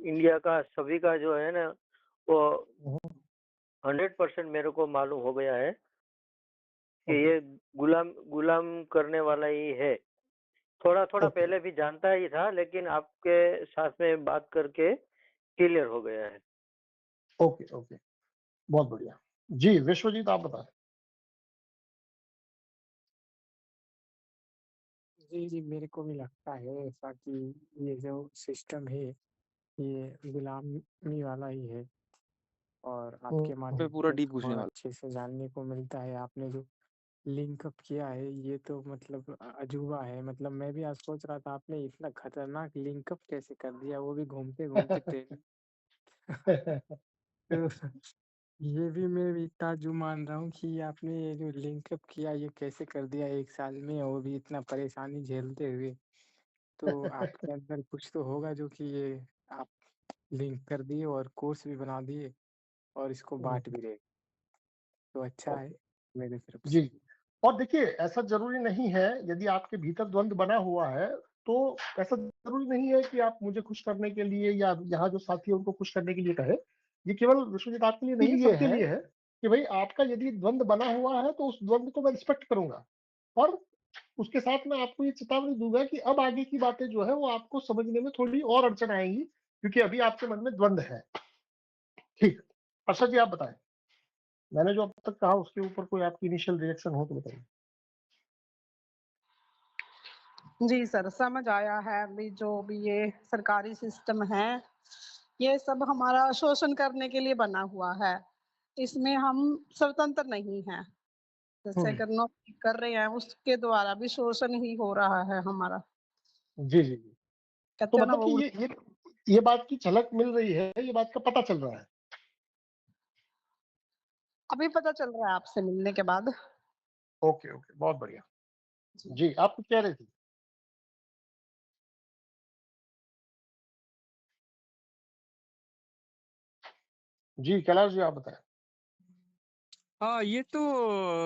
India का सभी का जो है ना, वो हुँ, 100% मेरे को मालूम हो गया है कि ओके, ये गुलाम गुलाम करने वाला ही है। थोड़ा-थोड़ा ओके, पहले भी जानता ही था, लेकिन आपके साथ में बात करके क्लियर हो गया है। ओके, ओके, बहुत बढ़िया। जी, विश्वजीत आप बताएँ? जी, जी, मेरे को भी लगता है ऐसा कि ये जो सिस्टम है, ये गुलामी वाला ही है और हुँ, आपके हुँ, माध्यम पूरा से डीप घुसने बहुत वाला। अच्छे से जानने को मिलता है। आपने जो लिंक अप किया है, ये तो मतलब अजूबा है। मतलब मैं भी आज सोच रहा था आपने इतना खतरनाक लिंक अप कैसे कर दिया, वो भी घूमते-घूमते ट्रेन। तो ये भी मैं भी ताज्जुब मान रहा हूँ कि आपने ये जो लिंक अप किया, ये कैसे कर दिया 1 साल में, वो भी इतना परेशानी झेलते हुए। तो आपके अंदर कुछ तो होगा जो कि ये आप लिंक कर दिए और कोर्स भी बना दिए और इसको हुँ, बाँट भी रहे। तो अच्छा है ओके, मेरी तरफ जी। से। और देखिए, ऐसा ज़रूरी नहीं है, यदि आपके भीतर द्वंद बना हुआ है, तो ऐसा ज़रूरी नहीं है कि आप मुझे खुश करने के लिए या यहाँ जो साथी है, उनको खुश करने के लिए कहें। ये केवल विश्वजीत आपके लिए नहीं है, लिए सबके है लिए है कि भई आपका यदि द्वंद बना हुआ है, तो उस द्वंद को मैं रिस्पेक्ट करूँगा और उसके साथ मैं आपको ये चेतावनी दूँगा कि अब आगे की बातें जो है, वो आपको समझने में थोड़ी और अड़चन आएँगी, क्योंकि अभी आपके मन में द्वंद है। ठीक। अर्षद जी आप बताएँ, मैंने जो अब तक कहा उसके ऊपर कोई आपकी इनिशियल रिएक्शन हो तो बताइए? जी सर, समझ आया है अभी जो भी ये सरकारी सिस्टम है, ये सब हमारा शोषण करने के लिए बना हुआ है। इसमें हम स्वतंत्र नहीं हैं। हुँ, जैसे अगर नौकरी कर रहे हैं, उसके द्वारा भी शोषण ही हो रहा है हमारा। जी, जी, जी। तो कहते हैं ना मतलब वो कि ये बात की झलक मिल रही है, ये बात का पता चल रहा है। अभी पता चल रहा है आपसे मिलने के बाद। ओके, ओके, बहुत बढ़िया। जी। जी, आप कुछ कह रही थी? जी, कैलाश जी आप बताएँ? हाँ, ये तो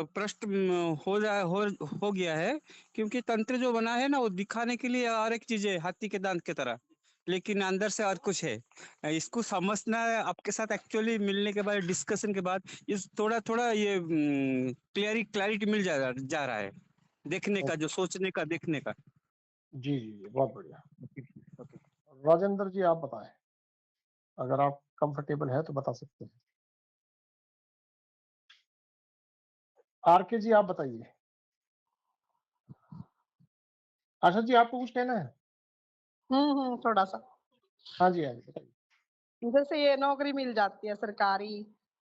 प्रश्न हो गया है, क्योंकि तंत्र जो बना है ना, वो दिखाने के लिए और एक चीज़ है, हाथी के दाँत की तरह, लेकिन अंदर से और कुछ है। इसको समझना आपके साथ एक्चुअली मिलने के बाद, डिस्कशन के बाद, इस थोड़ा-थोड़ा ये क्लैरिटी मिल जा रहा है, देखने का, जो ओके, सोचने का, देखने का। जी, जी, जी, बहुत बढ़िया। Okay, okay. राजेंद्र जी आप बताएँ, अगर आप कंफर्टेबल हैं तो बता सकते हैं। आरके जी आप बताइए। आशा जी आपको कुछ कहना है? थोड़ा-सा। हाँ जी, हाँ जी, बताइए। जैसे ये नौकरी मिल जाती है सरकारी,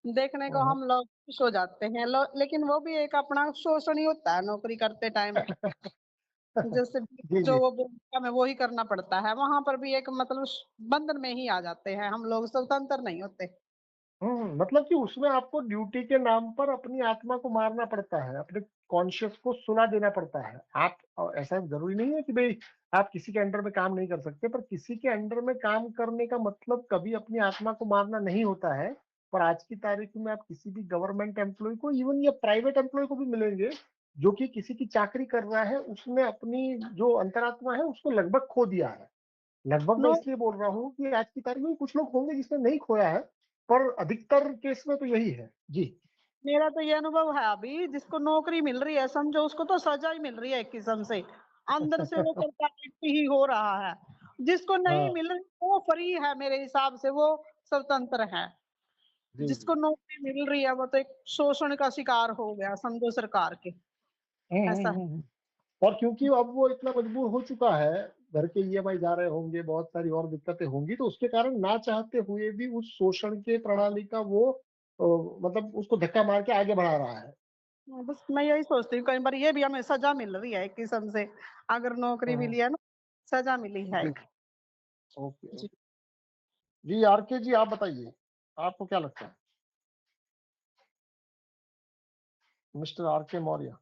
देखने को हुँ, हम लोग खुश हो जाते हैं। लेकिन वो भी एक अपना शोषण ही होता है नौकरी करते टाइम। हुँ। जैसे जी, जो जी। वो बोलता है, हमें वो ही करना पड़ता है। वहाँ पर भी एक मतलब बंधन में ही आ जाते हैं, हम लोग स्वतंत्र नहीं होते। मतलब कि उसमें आपको ड्यूटी के नाम पर अपनी आत्मा को मारना पड़ता है, अपने कॉन्शियस को सुला देना पड़ता है। आप ऐसा ज़रूरी नहीं है कि भई आप किसी के अंडर में काम नहीं कर सकते, पर किसी के अंडर में काम करने का मतलब कभी अपनी आत्मा को मारना नहीं होता है। पर आज की तारीख में आप किसी भी गवर्नमेंट एम्प्लॉयी को, इवन या प्राइवेट एम्प्लॉयी को भी मिलेंगे, जो कि किसी की चाकरी कर रहा है, उसने अपनी जो अंतरात्मा है, उसको लगभग खो दिया है। लगभग मैं नो इसलिए बोल रहा हूँ कि आज की तारीख में कुछ लोग होंगे जिसने नहीं खोया है, पर अधिकतर केस में तो यही है। जी। मेरा तो ये अनुभव है अभी, जिसको नौकरी मिल रही है समझो उसको तो सजा ही मिल रही है एक किस्म से। अंदर से वो सरकारी ही हो रहा है। जिसको नहीं हाँ, मिल रही वो फ्री है मेरे हिसाब से, वो स्वतंत्र है। जी, जिसको जी। नौकरी मिल रही है वो तो एक शोषण का शिकार हो गया समझो सरकार के। ऐसा है। हुँ। और क्योंकि अब वो इतना मजबूर हो चुका है, घर के ईएमआई जा रहे होंगे, बहुत सारी और दिक्कतें होंगी, तो उसके कारण ना चाहते हुए भी उस शोषण के प्रणाली का वो मतलब उसको धक्का मार के आगे बढ़ा रहा है। बस मैं यही सोचती हूँ कई बार ये भी हमें सजा मिल रही है एक किस्म से। अगर नौकरी हुँ, मिली है ना, सजा मिली है जी, एक। ओके, जी। ओके। जी, आरके जी आप बताइए, आपको क्या लगता है? Mister RK Maurya.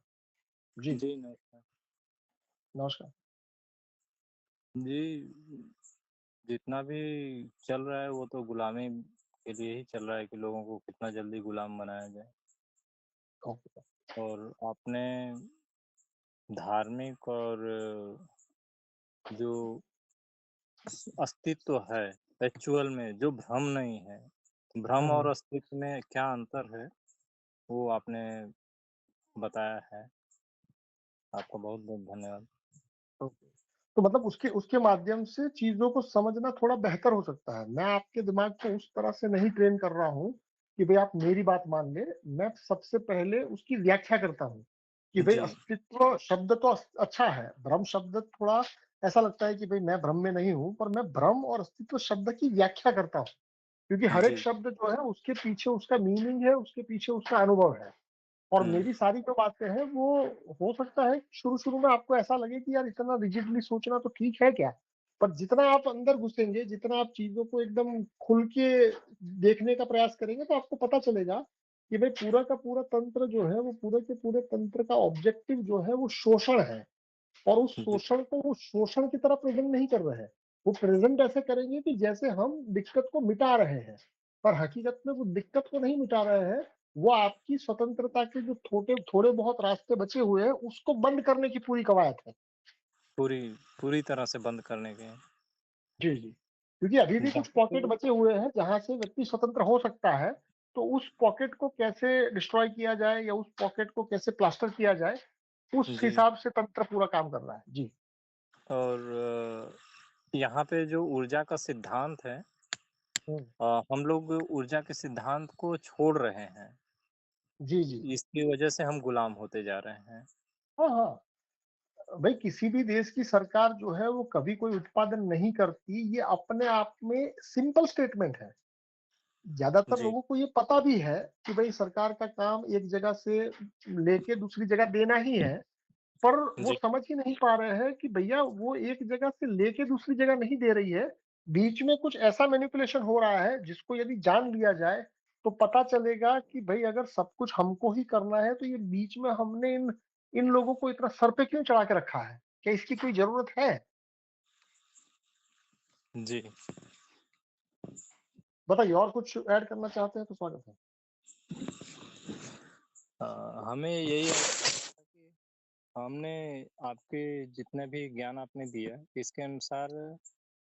जी, जी, नमस्कार। नमस्कार। जी, जितना भी चल रहा है वो तो गुलामी के लिए ही चल रहा है कि लोगों को कितना जल्दी गुलाम बनाया जाए। ओके, और आपने धार्मिक और जो अस्तित्व है, एक्चुअल में जो भ्रम नहीं है। भ्रम और हम्म। अस्तित्व में क्या अंतर है, वो आपने बताया है। आपका बहुत-बहुत धन्यवाद। ओके। तो मतलब उसके उसके माध्यम से चीज़ों को समझना थोड़ा बेहतर हो सकता है। मैं आपके दिमाग को उस तरह से नहीं ट्रेन कर रहा हूँ कि भई आप मेरी बात मान लें। मैं सबसे पहले उसकी व्याख्या करता हूँ कि भई जी, अस्तित्व शब्द तो अच्छा है, भ्रम शब्द थोड़ा ऐसा लगता है कि भई मैं भ्रम में नहीं हूँ, पर मैं भ्रम और अस्तित्व शब्द की व्याख्या करता हूँ। क्योंकि हर एक जी, शब्द जो है उसके पीछे उसका मीनिंग है, उसके पीछे उसका अनुभव है। और हुँ, मेरी सारी जो बातें हैं वो हो सकता है शुरू-शुरू में आपको ऐसा लगे कि यार इतना रिजिडली सोचना तो ठीक है क्या? पर जितना आप अंदर घुसेंगे, जितना आप चीज़ों को एकदम खुल के देखने का प्रयास करेंगे तो आपको पता चलेगा कि भई पूरा का पूरा तंत्र जो है वो पूरे के पूरे तंत्र का ऑब्जेक्टिव जो है वो शोषण है। और उस जी, शोषण को वो शोषण की तरह प्रेज़ेंट नहीं कर रहे हैं। वो प्रेज़ेंट ऐसे करेंगे कि जैसे हम दिक्कत को मिटा रहे हैं, पर हकीकत में वो दिक्कत को नहीं मिटा रहे हैं, वो आपकी स्वतंत्रता के जो थोड़े बहुत रास्ते बचे हुए हैं, उसको बंद करने की पूरी कवायद है। पूरी पूरी तरह से बंद करने के। जी, जी। क्योंकि अभी भी कुछ जहाँ पॉकेट पे बचे हुए हैं, जहाँ से व्यक्ति स्वतंत्र हो सकता है, तो उस पॉकेट को कैसे डिस्ट्रॉय किया जाए या उस पॉकेट को कैसे प्लास्टर किया जाए, उस जी, हिसाब से तंत्र पूरा काम कर रहा है। जी। और यहाँ पे जो ऊर्जा का सिद्धांत है, हुँ। हम लोग ऊर्जा के सिद्धांत को छोड़ रहे हैं। जी, जी। इसकी वजह से हम गुलाम होते जा रहे हैं। हाँ, हाँ। भाई किसी भी देश की सरकार जो है वो कभी कोई उत्पादन नहीं करती, ये अपने आप में सिंपल स्टेटमेंट है। ज़्यादातर जी, लोगों को ये पता भी है कि भाई सरकार का काम एक जगह से लेके दूसरी जगह देना ही है, पर वो जी, समझ ही नहीं पा रहे हैं कि भैया वो एक जगह से लेके दूसरी जगह नहीं दे रही है। बीच में कुछ ऐसा मैनिपुलेशन हो रहा है जिसको यदि जान लिया जाए, तो पता चलेगा कि भई अगर सब कुछ हमको ही करना है तो ये बीच में हमने इन इन लोगों को इतना सर पे क्यों चढ़ा के रखा है? क्या इसकी कोई ज़रूरत है? जी। बताइए और कुछ ऐड करना चाहते हैं तो स्वागत है। हमें यही लगता था कि हमने आपके जितने भी ज्ञान आपने दिया, इसके अनुसार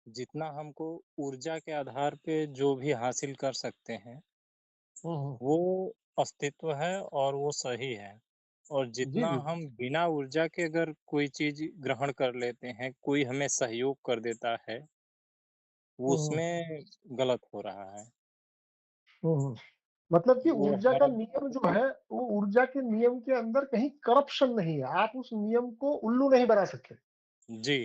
जितना हमको ऊर्जा के आधार पे जो भी हासिल कर सकते हैं, हुँ, हुँ। वो अस्तित्व है और वो सही है। और जी, जितना जी। हम बिना ऊर्जा के अगर कोई चीज़ ग्रहण कर लेते हैं, कोई हमें सहयोग कर देता है, वो हुँ, हुँ। उसमें गलत हो रहा है। हुँ, हुँ। मतलब कि वो ऊर्जा का हर नियम जो है, वो ऊर्जा के नियम के अंदर कहीं करप्शन नहीं है। आप उस नियम को उल्लू नहीं बना सकते। जी,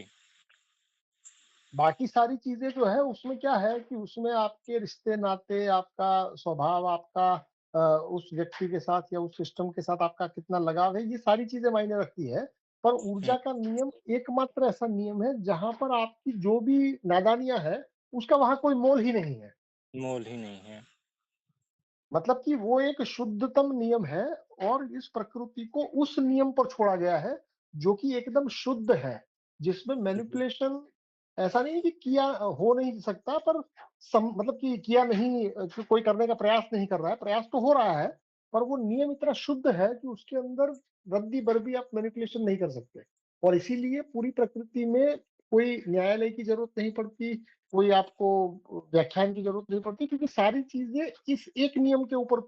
बाकी सारी चीज़ें जो है उसमें क्या है कि उसमें आपके रिश्ते-नाते, आपका स्वभाव, आपका उस व्यक्ति के साथ या उस सिस्टम के साथ आपका कितना लगाव है, ये सारी चीज़ें मायने रखती है। पर हुँ, ऊर्जा का नियम एकमात्र ऐसा नियम है जहाँ पर आपकी जो भी नादानियाँ हैं, उसका वहाँ कोई मोल ही नहीं है। मोल ही नहीं है। मतलब कि वो एक शुद्धतम नियम है और इस प्रकृति को उस नियम पर छोड़ा गया है, जो कि एकदम शुद्ध है, जिसमें जी, मैनिपुलेशन ऐसा नहीं है कि किया हो नहीं सकता पर मतलब कि किया नहीं कि कोई करने का प्रयास नहीं कर रहा है, प्रयास तो हो रहा है, पर वो नियम इतना शुद्ध है कि उसके अंदर रद्दी-भर आप मैनिपुलेशन नहीं कर सकते। और इसीलिए पूरी प्रकृति में कोई न्यायालय की ज़रूरत नहीं पड़ती, कोई आपको व्याख्यान की ज़रूरत नहीं पड़ती क्योंकि सारी चीज़ें इस एक नियम के ऊपर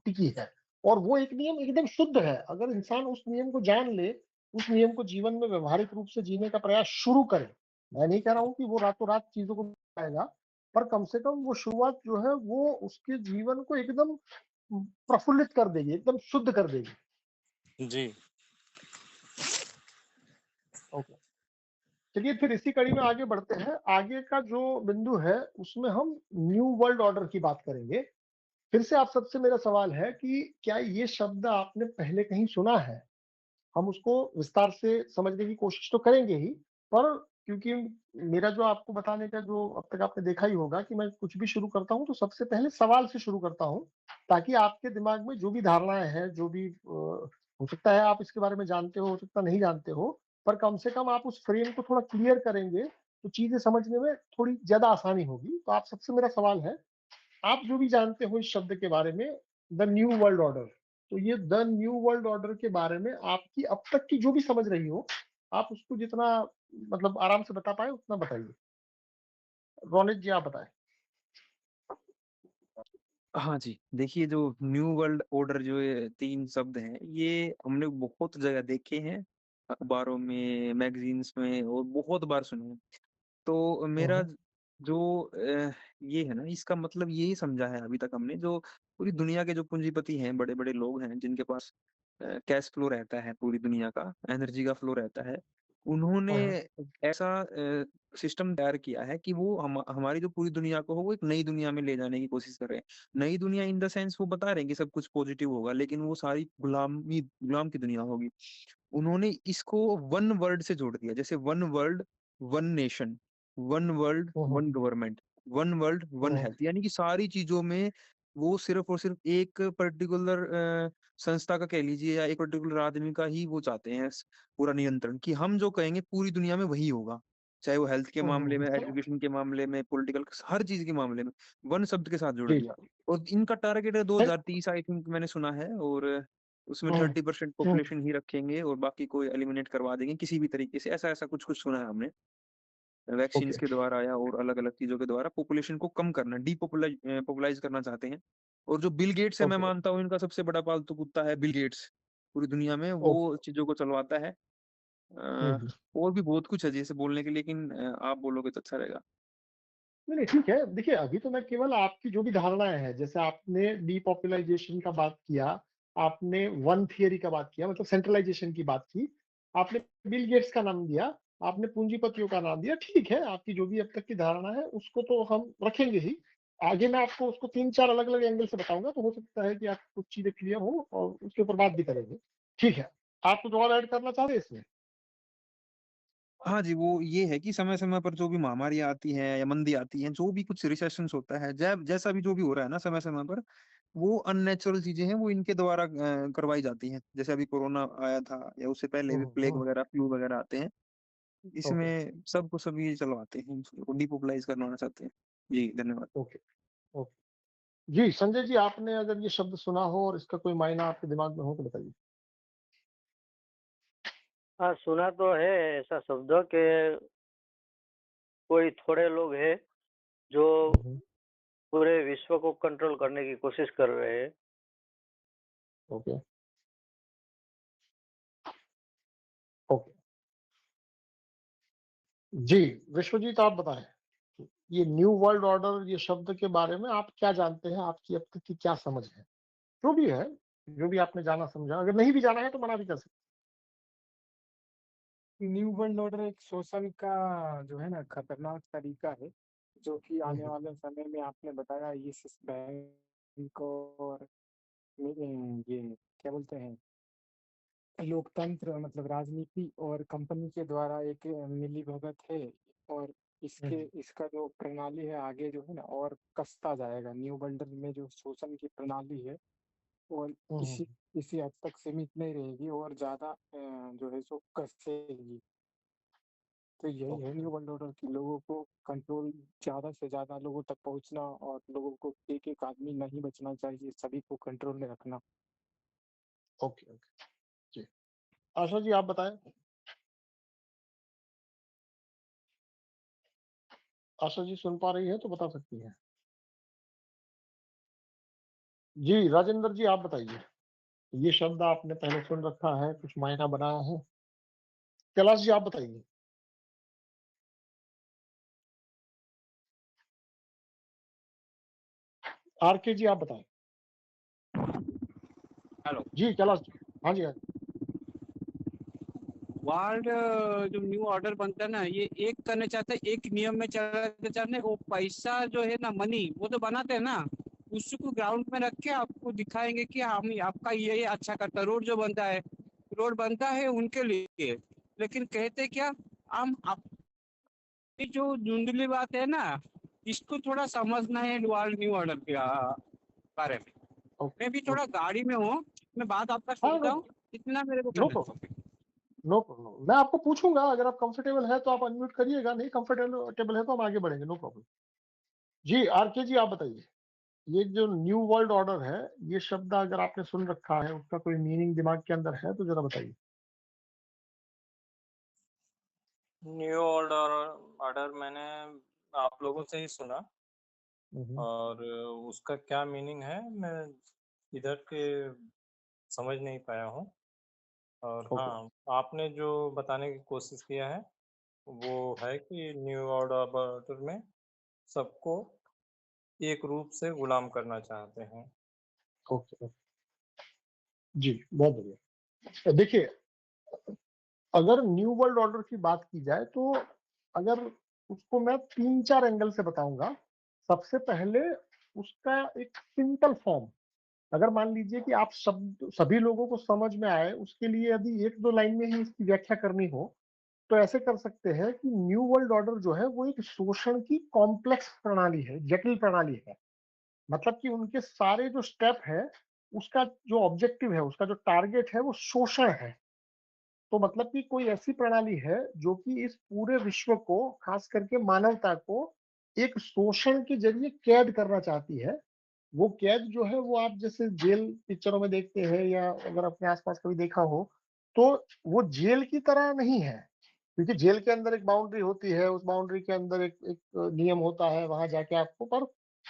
टिकी है और वो एक नियम एकदम शुद्ध है। अगर इंसान उस नियम को जान ले, उस नियम को जीवन में व्यावहारिक रूप से जीने का प्रयास शुरू करे, मैं नहीं कह रहा हूँ कि वो रातों-रात चीज़ों को पाएगा, पर कम से कम वो शुरुआत जो है वो उसके जीवन को एकदम प्रफुल्लित कर देगी, एकदम शुद्ध कर देगी। जी, ओके। चलिए फिर इसी कड़ी में आगे बढ़ते हैं। आगे का जो बिंदु है उसमें हम न्यू वर्ल्ड ऑर्डर की बात करेंगे। फिर से आप सबसे मेरा सवाल है कि क्या ये शब्द आपने पहले कहीं सुना है? हम उसको विस्तार से समझने की कोशिश तो करेंगे ही, पर क्योंकि मेरा जो आपको बताने का जो अब तक आपने देखा ही होगा कि मैं कुछ भी शुरू करता हूँ, तो सबसे पहले सवाल से शुरू करता हूँ, ताकि आपके दिमाग में जो भी धारणाएँ हैं, जो भी हो सकता है आप इसके बारे में जानते हो सकता है नहीं जानते हो, पर कम से कम आप उस फ्रेम को थोड़ा क्लियर करेंगे, तो चीज़ें समझने में थोड़ी ज़्यादा आसानी होगी। तो आप सबसे मेरा सवाल है आप जो भी जानते हो इस शब्द के बारे में द न्यू वर्ल्ड ऑर्डर, तो ये द न्यू वर्ल्ड ऑर्डर के बारे में आपकी अब तक की जो भी समझ रही हो, आप उसको जितना मतलब आराम से बता पाए उतना बताइए। रोनित जी आप बताएं। हाँ जी, देखिए जो न्यू वर्ल्ड ऑर्डर जो ये 3 शब्द हैं, ये हमने बहुत जगह देखे हैं, अखबारों में, मैगज़ीन्स में और बहुत बार सुने हैं। तो मेरा हम्म, जो ये है ना, इसका मतलब यही समझा है अभी तक हमने, जो पूरी दुनिया के जो पूंजीपति हैं, बड़े-बड़े लोग हैं, जिनके पास कैश फ्लो रहता है पूरी दुनिया का, एनर्जी का फ्लो रहता है, उन्होंने हम्म, ऐसा सिस्टम तैयार किया है कि वो हमारी जो पूरी दुनिया को हो, वो एक नई दुनिया में ले जाने की कोशिश कर रहे हैं। नई दुनिया इन द सेंस वो बता रहे हैं कि सब कुछ पॉजिटिव होगा, लेकिन वो सारी गुलाम की दुनिया होगी। उन्होंने इसको वन वर्ल्ड से जोड़ दिया, जैसे one world, one nation, one world, hmm, one government, one world, one hmm, health, यानी कि सारी चीज़ों में वो सिर्फ़ और सिर्फ़ एक पर्टिकुलर संस्था का कह लीजिए या एक पर्टिकुलर आदमी का ही वो चाहते हैं पूरा नियंत्रण, कि हम जो कहेंगे पूरी दुनिया में वही होगा। चाहे वो हेल्थ के मामले में, चलो, एजुकेशन के मामले में, पॉलिटिकल हर चीज़ के मामले में, वन शब्द के साथ जोड़ जी, दिया। और इनका टारगेट है नहीं, 2030 आई थिंक मैंने सुना है, और उसमें हम्म, 30% हम्म, पॉपुलेशन ही रखेंगे और बाकी को एलिमिनेट करवा देंगे किसी भी तरीके से, ऐसा-ऐसा कुछ-कुछ सुना है हमने। वैक्सीन्स ओके, के द्वारा या और अलग-अलग चीज़ों के द्वारा पॉपुलेशन को कम करना, पॉपुलाइज़ करना चाहते हैं। और जो बिल गेट्स है, मैं ओके, मानता हूँ इनका सबसे बड़ा पालतू कुत्ता है बिल गेट्स, पूरी दुनिया में वो ओके, चीज़ों को चलवाता है। हम्म। और भी बहुत कुछ है जैसे बोलने के लिए, लेकिन आप बोलोगे तो अच्छा रहेगा। नहीं, नहीं, ठीक है। देखिए, अभी तो मैं केवल आपकी जो भी धारणाएँ हैं, जैसे आपने डिपॉपुलाइज़ेशन का बात किया, आपने वन थियरी का बात किया, मतलब सेंट्रलाइज़ेशन की बात की, आपने बिल गेट्स का नाम दिया, आपने पूंजीपतियों का नाम दिया, ठीक है, आपकी जो भी अब तक की धारणा है, उसको तो हम रखेंगे ही। आगे मैं आपको उसको 3-4 अलग-अलग एंगल से बताऊँगा, तो हो सकता है कि आपको कुछ चीज़ें क्लियर हो और उसके ऊपर बात भी करेंगे। ठीक है, आप कुछ और ऐड करना चाह रहे हैं इसमें? हाँ जी, वो ये है कि समय-समय पर जो भी महामारियाँ आती हैं या मंदी आती हैं, जो भी कुछ रिसेशंस होता है, जैसा भी जो भी हो रहा है ना समय-समय पर, वो अननेचुरल चीज़ें हैं, वो इनके द्वारा करवाई जाती हैं। जैसे अभी कोरोना आया था या उससे पहले हुँ, भी हुँ, प्लेग हुँ, वगैरह, फ्लू वगैरह आते हैं। ओके, इसमें सबको सब ये चलवाते हैं, उसको डिपॉपुलाइज़ करवाना चाहते हैं। जी, धन्यवाद। Okay, okay. जी, संजय जी, आपने अगर ये शब्द सुना हो और इसका कोई मायना आपके दिमाग में हो तो बताइए? हाँ, सुना तो है ऐसा शब्द कि कोई थोड़े लोग हैं जो हुँ, हुँ, पूरे विश्व को कंट्रोल करने की कोशिश कर रहे हैं। Okay, okay. जी, विश्वजीत आप बताएँ, ये न्यू वर्ल्ड ऑर्डर ये शब्द के बारे में आप क्या जानते हैं? आपकी अब तक की क्या समझ है? जो भी है, जो भी आपने जाना समझा, अगर नहीं भी जाना है तो मना भी कर सकते न्यू वर्ल्ड ऑर्डर एक शोषण का जो है ना खतरनाक तरीका है, जो कि हैं। हुँ, आने हुँ, वाले समय में आपने बताया इस बैंक और ये क्या बोलते हैं लोकतंत्र मतलब राजनीति और कंपनी के द्वारा एक मिलीभगत है और हुँ, इसके इसका जो प्रणाली है आगे जो है ना और कसता जाएगा न्यू बंडल में जो शोषण की प्रणाली है और हुँ, हुँ, इसी इसी हद तक सीमित नहीं रहेगी और ज्यादा जो है सो कसेगी। तो यही है ओके, न्यू वर्ल्ड ऑर्डर की लोगों को कंट्रोल ज्यादा से ज्यादा लोगों तक पहुंचना और लोगों को एक एक आदमी नहीं बचना चाहिए सभी को कंट्रोल में रखना। Okay, okay. जी, आशा जी आप बताएँ? आशा जी सुन पा रही हैं तो बता सकती हैं। जी, राजेंद्र जी आप बताइए? ये शब्द आपने पहले सुन रखा है, कुछ मायना बनाया है? कैलाश जी आप बताइए? आरके जी आप बताएँ? हेलो। जी, कैलाश जी। हाँ जी, हाँ जी। वर्ल्ड जो न्यू ऑर्डर बनता है ना, ये एक करना चाहते हैं, एक नियम में चलाना चाहते हैं। वो पैसा जो है ना, मनी वो तो बनाते हैं ना, उसको ग्राउंड में रख के आपको दिखाएंगे कि हम आपका ये अच्छा करता है। रोड बनता है उनके लिए, लेकिन कहते क्या, हम अपनी जो धुंधली बात है ना, इसको थोड़ा समझना है वर्ल्ड न्यू ऑर्डर के बारे में। ओके, मैं भी थोड़ा ओके। गाड़ी में हूँ, मैं बात आपका हाँ, सुनता हूँ, इतना मेरे को नो करना प्रॉब्लम, चाहिए। No problem. मैं आपको पूछूँगा अगर आप कंफर्टेबल हैं तो आप अनम्यूट करिएगा, नहीं कंफर्टेबल है तो हम आगे बढ़ेंगे, नो प्रॉब्लम। जी, आरके जी आप बताइए? ये जो न्यू वर्ल्ड ऑर्डर है, ये शब्द अगर आपने सुन रखा है, उसका कोई मीनिंग दिमाग के अंदर है तो ज़रा बताइए? न्यू ऑर्डर ऑर्डर मैंने आप लोगों से ही सुना हम्म, और उसका क्या मीनिंग है मैं इधर के समझ नहीं पाया हूँ। और ओके। हाँ, आपने जो बताने की कोशिश किया है वो है कि न्यू वर्ल्ड ऑर्डर में सबको एक रूप से गुलाम करना चाहते हैं। ओके। जी, बहुत बढ़िया। देखिए, अगर न्यू वर्ल्ड ऑर्डर की बात की जाए तो अगर उसको मैं 3-4 एंगल से बताऊंगा। सबसे पहले उसका एक सिंपल फॉर्म, अगर मान लीजिए कि आप शब्द सभी लोगों को समझ में आए, उसके लिए यदि 1-2 लाइन में ही इसकी व्याख्या करनी हो तो ऐसे कर सकते हैं कि न्यू वर्ल्ड ऑर्डर जो है वो एक शोषण की कॉम्प्लेक्स प्रणाली है, जटिल प्रणाली है। मतलब कि उनके सारे जो स्टेप है, उसका जो ऑब्जेक्टिव है, उसका जो टारगेट है वो शोषण है। तो मतलब कि कोई ऐसी प्रणाली है जो कि इस पूरे विश्व को, खास करके मानवता को, एक शोषण के जरिए कैद करना चाहती है। वो कैद जो है वो आप जैसे जेल पिक्चरों में देखते हैं या अगर अपने आसपास कभी देखा हो, तो वो जेल की तरह नहीं है। क्योंकि जेल के अंदर एक बाउंड्री होती है, उस बाउंड्री के अंदर एक नियम होता है, वहां जाके आपको, पर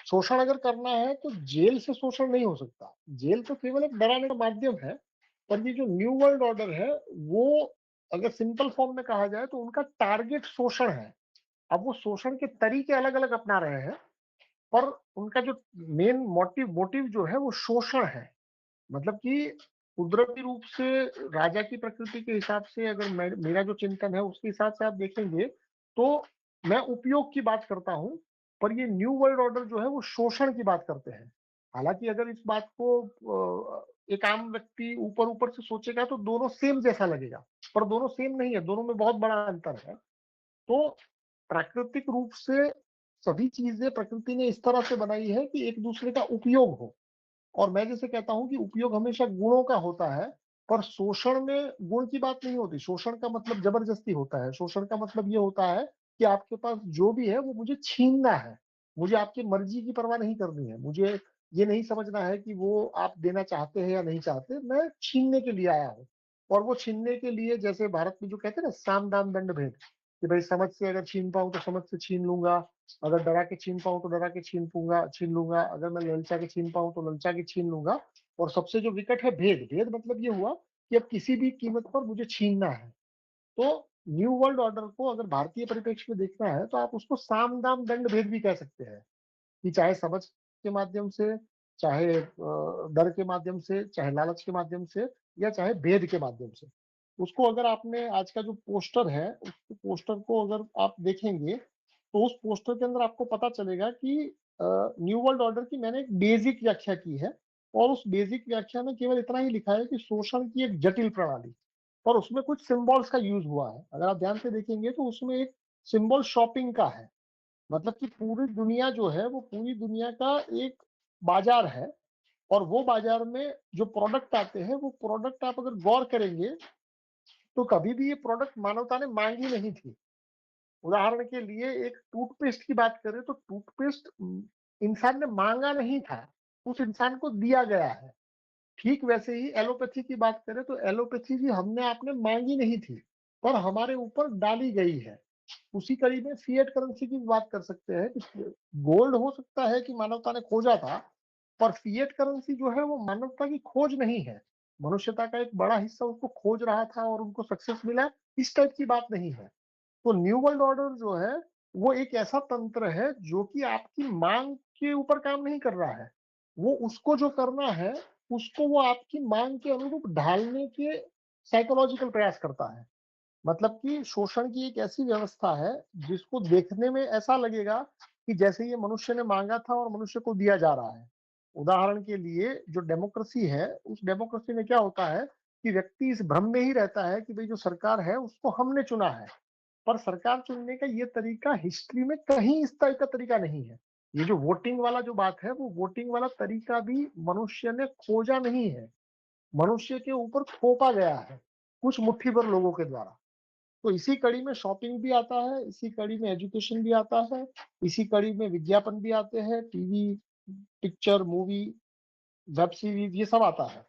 शोषण अगर करना है तो जेल से शोषण नहीं हो सकता। जेल तो केवल एक डराने का माध्यम है। पर ये जो न्यू वर्ल्ड ऑर्डर है, वो अगर सिंपल फॉर्म में कहा जाए तो उनका टारगेट शोषण है। अब वो शोषण के तरीके अलग अलग अपना रहे हैं, पर उनका जो मेन मोटिव मोटिव जो है वो शोषण है। मतलब कि कुदरती रूप से राजा की प्रकृति के हिसाब से, अगर मेरा जो चिंतन है उसके हिसाब से आप देखेंगे तो मैं उपयोग की बात करता हूं, पर ये न्यू वर्ल्ड ऑर्डर जो है वो शोषण की बात करते हैं। हालांकि अगर इस बात को एक आम व्यक्ति ऊपर ऊपर से सोचेगा तो दोनों सेम जैसा लगेगा, पर दोनों सेम नहीं है, दोनों में बहुत बड़ा अंतर है। तो प्राकृतिक रूप से सभी चीजें प्रकृति ने इस तरह से बनाई है कि एक दूसरे का उपयोग हो। और मैं जैसे कहता हूं कि उपयोग हमेशा गुणों का होता है, पर शोषण में गुण की बात नहीं होती। शोषण का मतलब जबरदस्ती होता है। शोषण का मतलब ये होता है कि आपके पास जो भी है वो मुझे छीनना है। मुझे आपकी मर्जी की परवाह नहीं करनी है। मुझे ये नहीं समझना है कि वो आप देना चाहते हैं या नहीं चाहते, मैं छीनने के लिए आया हूँ। और वो छीनने के लिए, जैसे भारत में जो कहते हैं ना, साम दाम दंड भेद, कि भाई समझ से अगर छीन पाऊं तो समझ से छीन लूंगा, अगर डरा के छीन पाऊं तो डरा के छीन लूंगा, अगर मैं ललचा के छीन पाऊं तो ललचा के छीन लूंगा। और सबसे जो विकट है भेद, भेद मतलब ये हुआ कि अब किसी भी कीमत पर मुझे छीनना है। तो न्यू वर्ल्ड ऑर्डर को अगर भारतीय परिप्रेक्ष्य में देखना है तो आप उसको साम दाम दंड भेद भी कह सकते हैं। कि चाहे समझ के माध्यम से, चाहे डर के माध्यम से, चाहे लालच के माध्यम से, या चाहे भेद के माध्यम से। उसको अगर आपने आज का जो पोस्टर है, उस पोस्टर को अगर आप देखेंगे तो उस पोस्टर के अंदर आपको पता चलेगा कि न्यू वर्ल्ड ऑर्डर की मैंने एक बेसिक व्याख्या की है। और उस बेसिक व्याख्या में केवल इतना ही लिखा है कि शोषण की एक जटिल प्रणाली। और उसमें कुछ सिंबल्स का यूज हुआ है, अगर आप ध्यान से देखेंगे तो उसमें एक सिंबल शॉपिंग का है। मतलब कि पूरी दुनिया जो है वो पूरी दुनिया का एक बाजार है। और वो बाजार में जो प्रोडक्ट आते हैं, वो प्रोडक्ट आप अगर गौर करेंगे तो कभी भी ये प्रोडक्ट मानवता ने मांगी नहीं थी। उदाहरण के लिए एक टूथपेस्ट की बात करें तो टूथपेस्ट इंसान ने मांगा नहीं था, उस इंसान को दिया गया है। ठीक वैसे ही एलोपैथी की बात करें तो एलोपैथी भी हमने आपने मांगी नहीं थी, पर हमारे ऊपर डाली गई है। उसी कड़ी में फिएट करेंसी की बात कर सकते हैं कि गोल्ड हो सकता है कि मानवता ने खोजा था, पर फिएट करेंसी जो है वो मानवता की खोज नहीं है। मनुष्यता का एक बड़ा हिस्सा उसको खोज रहा था और उनको सक्सेस मिला, इस टाइप की बात नहीं है। तो न्यू वर्ल्ड ऑर्डर जो है वो एक ऐसा तंत्र है जो कि आपकी मांग के ऊपर काम नहीं कर रहा है। वो उसको जो करना है, उसको वो आपकी मांग के अनुरूप ढालने के साइकोलॉजिकल प्रयास करता है। मतलब कि शोषण की एक ऐसी व्यवस्था है जिसको देखने में ऐसा लगेगा कि जैसे ये मनुष्य ने मांगा था और मनुष्य को दिया जा रहा है। उदाहरण के लिए जो डेमोक्रेसी है, उस डेमोक्रेसी में क्या होता है कि व्यक्ति इस भ्रम में ही रहता है कि भाई जो सरकार है उसको हमने चुना है। पर सरकार चुनने का ये तरीका हिस्ट्री में कहीं इस तरह का तरीका नहीं है। ये जो वोटिंग वाला जो बात है, वो वोटिंग वाला तरीका भी मनुष्य ने खोजा नहीं है, मनुष्य के ऊपर थोपा गया है कुछ मुट्ठी भर लोगों के द्वारा। तो इसी कड़ी में शॉपिंग भी आता है, इसी कड़ी में एजुकेशन भी आता है, इसी कड़ी में विज्ञापन भी आते हैं, TV, picture, movie, web series, ये सब आता है।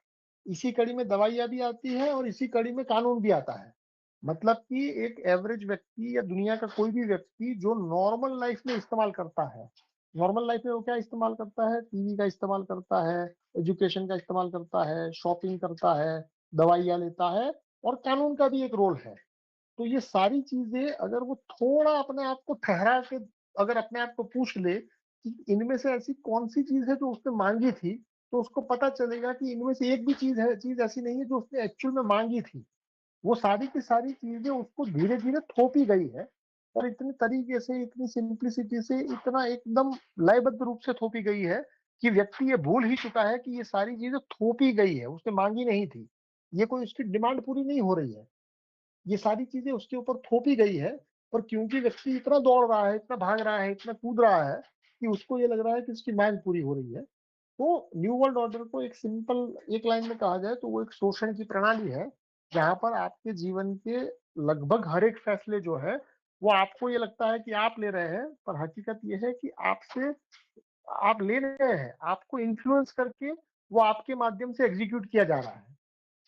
इसी कड़ी में दवाइयां भी आती है और इसी कड़ी में कानून भी आता है। मतलब कि एक एवरेज व्यक्ति या दुनिया का कोई भी व्यक्ति जो नॉर्मल लाइफ में इस्तेमाल करता है, नॉर्मल लाइफ में वो क्या इस्तेमाल करता है? टीवी का इस्तेमाल करता है, एजुकेशन का इस्तेमाल करता है, शॉपिंग करता है, दवाइयाँ लेता है, और कानून का भी एक रोल है। तो ये सारी चीज़ें अगर वो थोड़ा अपने आप को ठहरा के अगर अपने आप को पूछ ले कि इनमें से ऐसी कौन-सी चीज़ है जो उसने माँगी थी, तो उसको पता चलेगा कि इनमें से एक भी चीज़ ऐसी नहीं है जो उसने एक्चुअल में माँगी थी। वो सारी की सारी चीज़ें उसको धीरे-धीरे थोपी गई है, और इतने तरीके से, इतनी सिंप्लिसिटी से, इतना एकदम लयबद्ध रूप से थोपी गई है कि व्यक्ति ये भूल ही चुका है कि ये सारी चीज़ें थोपी गई है, उसने माँगी नहीं थी। ये कोई उसकी डिमांड पूरी नहीं हो रही है। ये सारी चीज़ें उसके ऊपर थोपी गई है, पर क्योंकि व्यक्ति इतना दौड़ रहा है, इतना भाग रहा है, इतना कूद रहा है कि उसको ये लग रहा है कि उसकी माँग पूरी हो रही है। तो न्यू वर्ल्ड ऑर्डर को एक सिंपल एक लाइन में कहा जाए तो वो एक शोषण की प्रणाली है, जहाँ पर आपके जीवन के लगभग हर एक फैसले जो है, वो आपको ये लगता है कि आप ले रहे हैं, पर हकीकत ये है कि आपसे आप ले रहे हैं, आपको इन्फ्लुएंस करके वो आपके माध्यम से एग्ज़ीक्यूट किया जा रहा है।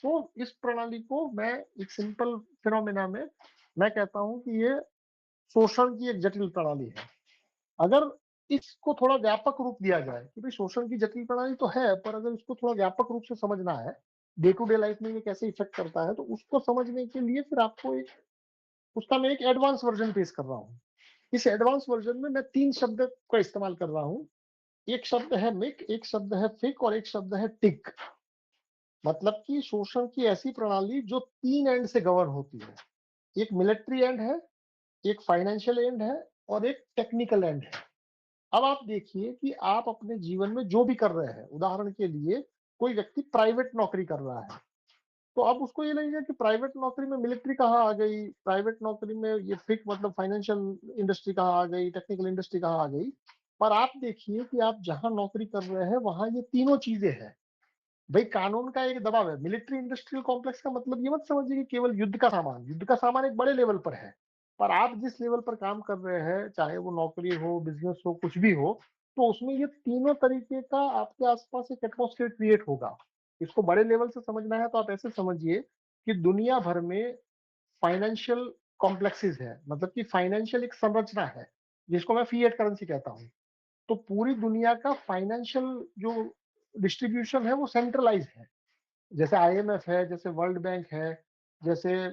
तो इस प्रणाली को मैं एक सिंपल फिनोमेना में मैं कहता हूँ कि ये शोषण की एक जटिल प्रणाली है। अगर इसको थोड़ा व्यापक रूप दिया जाए कि भाई शोषण की जटिल प्रणाली तो है, पर अगर इसको थोड़ा व्यापक रूप से समझना है, डे टू डे लाइफ में ये कैसे इफ़ेक्ट करता है, तो उसको समझने के लिए फिर आपको एक उसका मैं एक एडवांस वर्ज़न पेश कर रहा हूँ। इस एडवांस वर्ज़न में मैं 3 शब्द का इस्तेमाल कर रहा हूँ। एक शब्द है मिक, एक शब्द है फिक और एक शब्द है टिक। मतलब कि शोषण की ऐसी प्रणाली जो 3 एंड से गवर्न होती है। एक मिलिट्री एंड है, एक फाइनेंशियल एंड है और एक टेक्निकल एंड है। अब आप देखिए कि आप अपने जीवन में जो भी कर रहे हैं, उदाहरण के लिए कोई व्यक्ति प्राइवेट नौकरी कर रहा है, तो अब उसको ये लगेगा कि प्राइवेट नौकरी में मिलिट्री कहाँ आ गई, प्राइवेट नौकरी में ये फिक मतलब फाइनेंशियल इंडस्ट्री कहाँ आ गई, टेक्निकल इंडस्ट्री कहाँ आ गई। पर आप देखिए कि आप जहाँ नौकरी कर रहे हैं, वहाँ ये तीनों चीज़ें हैं। भई कानून का एक दबाव है। मिलिट्री इंडस्ट्रियल कॉम्प्लेक्स का मतलब ये मत समझिए कि केवल युद्ध का सामान एक बड़े लेवल पर है। पर आप जिस लेवल पर काम कर रहे हैं, चाहे वो नौकरी हो, बिज़नेस हो, कुछ भी हो, तो उसमें ये तीनों तरीके का आपके आस-पास एक एटमॉस्फेयर क्रिएट होगा। इसको बड़े लेवल से समझना है तो आप ऐसे समझिए कि दुनिया भर में फाइनेंशियल कॉम्प्लेक्सेस है, मतलब कि फाइनेंशियल एक संरचना है, जिसको मैं फिएट करेंसी कहता हूँ। तो पूरी दुनिया का फाइनेंशियल जो डिस्ट्रीब्यूशन है वो सेंट्रलाइज़ है। जैसे आईएमएफ है, जैसे वर्ल्ड बैंक है, जैसे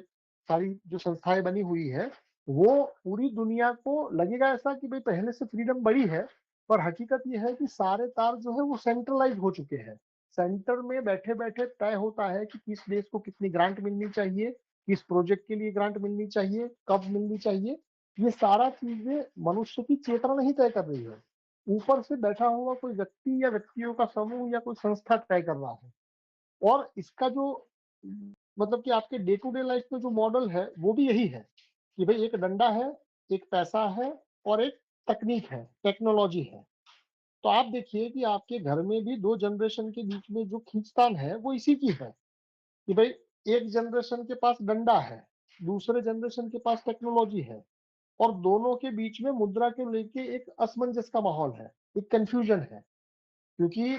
सारी जो संस्थाएँ बनी हुई है, वो पूरी दुनिया को लगेगा ऐसा कि भई पहले से फ्रीडम बढ़ी है, पर हकीकत ये है कि सारे तार जो है वो सेंट्रलाइज़ हो चुके हैं। सेंटर में बैठे-बैठे तय होता है कि किस देश को कितनी ग्रांट मिलनी चाहिए, किस प्रोजेक्ट के लिए ग्रांट मिलनी चाहिए, कब मिलनी चाहिए। ये सारा चीज़ें मनुष्य की चेतना नहीं तय कर रही है। ऊपर से बैठा हुआ कोई व्यक्ति या व्यक्तियों का समूह या कोई संस्था तय कर रहा है। और इसका जो मतलब कि आपके डे टू डे लाइफ में जो मॉडल है, वो भी यही है कि भई एक डंडा है, एक पैसा है और एक तकनीक है, टेक्नोलॉजी है। तो आप देखिए कि आपके घर में भी 2 जनरेशन के बीच में जो खींचतान है, वो इसी की है कि भई एक जनरेशन के पास डंडा है, दूसरे जनरेशन के पास टेक्नोलॉजी है, और दोनों के बीच में मुद्रा को लेके एक असमंजस का माहौल है, एक कन्फ्यूजन है। क्योंकि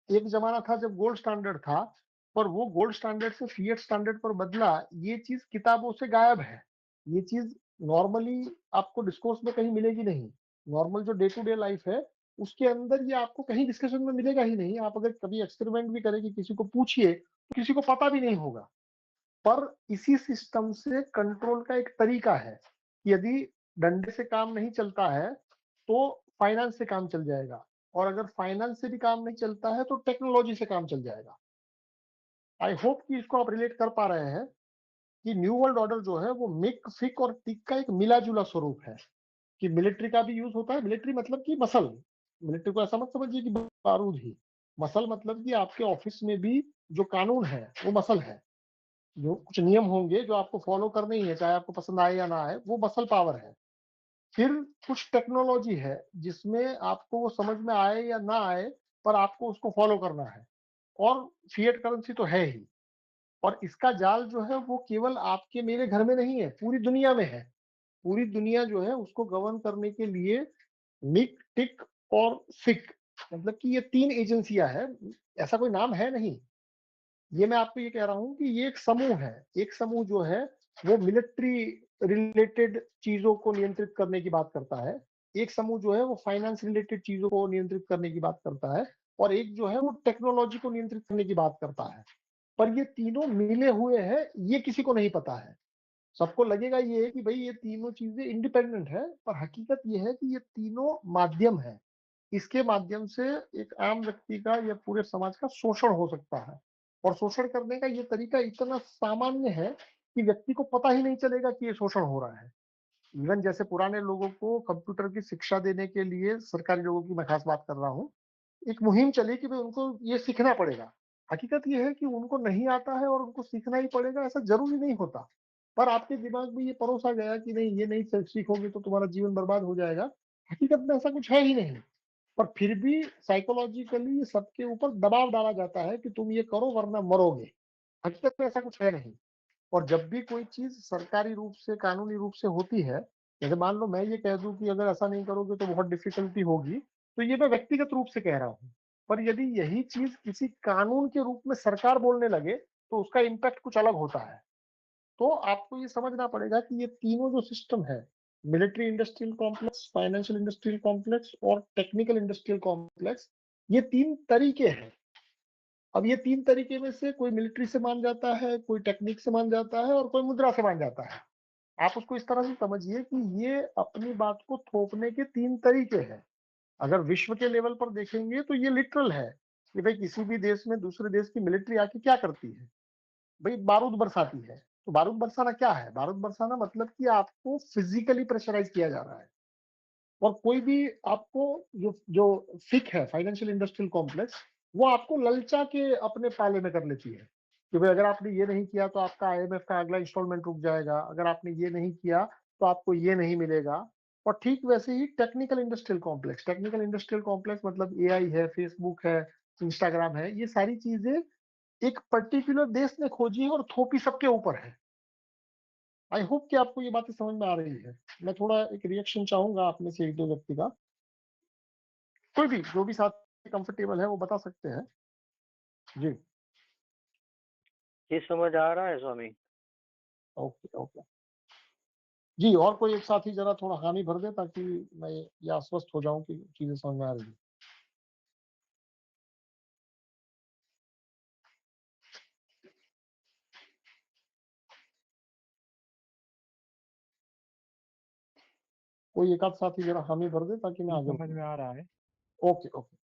एक ज़माना था जब गोल्ड स्टैंडर्ड था, पर वो गोल्ड स्टैंडर्ड से फिएट स्टैंडर्ड पर बदला, ये चीज़ किताबों से गायब है। ये चीज़ नॉर्मली आपको डिस्कोर्स में कहीं मिलेगी नहीं। नॉर्मल जो डे टू डे लाइफ है, उसके अंदर ये आपको कहीं डिस्कशन में मिलेगा ही नहीं। आप अगर कभी एक्सपेरिमेंट भी करें कि किसी को पूछिए, तो किसी को पता भी नहीं होगा। पर इसी सिस्टम से कंट्रोल का एक तरीका है, कि यदि डंडे से काम नहीं चलता है, तो फाइनेंस से काम चल जाएगा, और अगर फाइनेंस से भी काम नहीं चलता है, तो टेक्नोलॉजी से काम चल जाएगा। आई होप कि इसको आप रिलेट कर पा रहे हैं कि न्यू वर्ल्ड ऑर्डर जो है वो मिक, फिक और टिक का एक मिला-जुला स्वरूप है, कि मिलिट्री का भी यूज़ होता है। मिलिट्री मतलब कि मसल, मिलिट्री को ऐसा मत समझिए कि बारूद ही। मसल मतलब कि आपके ऑफिस में भी जो कानून है, वो मसल है। जो कुछ नियम होंगे जो आपको फॉलो करने ही है, चाहे आपको पसंद आए या ना आए, वो मसल पावर है। फिर कुछ टेक्नोलॉजी है जिसमें आपको वो समझ में आए या ना आए, पर आपको उसको फॉलो करना है, और फिएट करेंसी तो है ही। और इसका जाल जो है वो केवल आपके मेरे घर में नहीं है, पूरी दुनिया में है। पूरी दुनिया जो है उसको गवर्न करने के लिए मिक, टिक और फिक, मतलब कि ये 3 एजेंसियाँ हैं, ऐसा कोई नाम है नहीं। ये मैं आपको ये कह रहा हूँ कि ये एक समूह है। एक समूह जो है वो मिलिट्री रिलेटेड चीजों को नियंत्रित करने की बात करता है, एक समूह जो है वो फाइनेंस रिलेटेड चीजों को नियंत्रित करने की बात करता है, और एक जो है वो टेक्नोलॉजी को नियंत्रित करने की बात करता है। पर ये तीनों मिले हुए हैं, ये किसी को नहीं पता है। सबको लगेगा ये है कि भाई ये तीनों चीजें इंडिपेंडेंट है, पर हकीकत ये है कि ये तीनों माध्यम है। इसके माध्यम से एक आम व्यक्ति का या पूरे समाज का शोषण हो सकता है, और शोषण करने का ये तरीका इतना सामान्य है कि व्यक्ति को पता ही नहीं चलेगा कि ये शोषण हो रहा है। इवन जैसे पुराने लोगों को कंप्यूटर की शिक्षा देने के लिए, सरकारी लोगों की मैं खास बात कर रहा हूँ, एक मुहिम चली कि भाई उनको ये सीखना पड़ेगा। हकीकत ये है कि उनको नहीं आता है और उनको सीखना ही पड़ेगा, ऐसा जरूरी नहीं होता। पर आपके दिमाग में ये परोसा गया कि नहीं, ये नहीं सीखोगे तो तुम्हारा जीवन बर्बाद हो जाएगा। हकीकत में ऐसा कुछ है ही नहीं। पर फिर भी साइकोलॉजिकली सबके ऊपर दबाव डाला जाता है कि तुम ये करो वरना मरोगे। हकीकत में ऐसा कुछ है नहीं। और जब भी कोई चीज सरकारी रूप से, कानूनी रूप से होती है, जैसे मान लो मैं ये कह दूं कि अगर ऐसा नहीं करोगे तो बहुत डिफिकल्टी होगी, तो ये मैं व्यक्तिगत रूप से कह रहा हूँ। पर यदि यही चीज किसी कानून के रूप में सरकार बोलने लगे तो उसका इम्पैक्ट कुछ अलग होता है। तो आपको ये समझना पड़ेगा कि ये तीनों जो सिस्टम है, military industrial complex, financial industrial complex और टेक्निकल इंडस्ट्रियल कॉम्प्लेक्स, ये तीन तरीके हैं। अब ये तीन तरीके में से कोई मिलिट्री से मान जाता है, कोई टेक्निक से मान जाता है और कोई मुद्रा से मान जाता है। आप उसको इस तरह से समझिए कि ये अपनी बात को थोपने के तीन तरीके हैं। अगर विश्व के लेवल पर देखेंगे तो ये लिटरल है कि भाई किसी भी देश में दूसरे देश की मिलिट्री आके क्या करती है, भाई बारूद बरसाती है। तो बारूद बरसाना क्या है? बारूद बरसाना मतलब कि आपको फिजिकली प्रेशराइज किया जा रहा है। और कोई भी आपको जो जो फिक है, फाइनेंशियल इंडस्ट्रियल कॉम्प्लेक्स, वो आपको ललचा के अपने पाले में कर लेती है कि भाई अगर आपने ये नहीं किया तो आपका आईएमएफ का अगला इंस्टॉलमेंट रुक जाएगा, अगर आपने ये नहीं किया तो आपको ये नहीं मिलेगा। और ठीक वैसे ही technical industrial complex, technical industrial complex मतलब एआई है, फेसबुक है, इंस्टाग्राम है, ये सारी चीजें एक पर्टिकुलर देश ने खोजी है और थोपी सबके ऊपर है। आई होप कि आपको ये बातें समझ में आ रही है। मैं थोड़ा एक रिएक्शन चाहूंगा आप में से एक दो व्यक्ति का। कोई भी, जो भी साथ कंफर्टेबल है वो बता सकते हैं। जी। ये समझ आ रहा है स्वामी? Okay okay. जी, और कोई एक साथी जरा थोड़ा हामी भर दे ताकि मैं ये आश्वस्त हो जाऊं कि चीजें समझ में आ रही है। कोई एक आध साथी जरा हामी भर दे ताकि मैं आगे समझ में आ रहा है। Okay okay.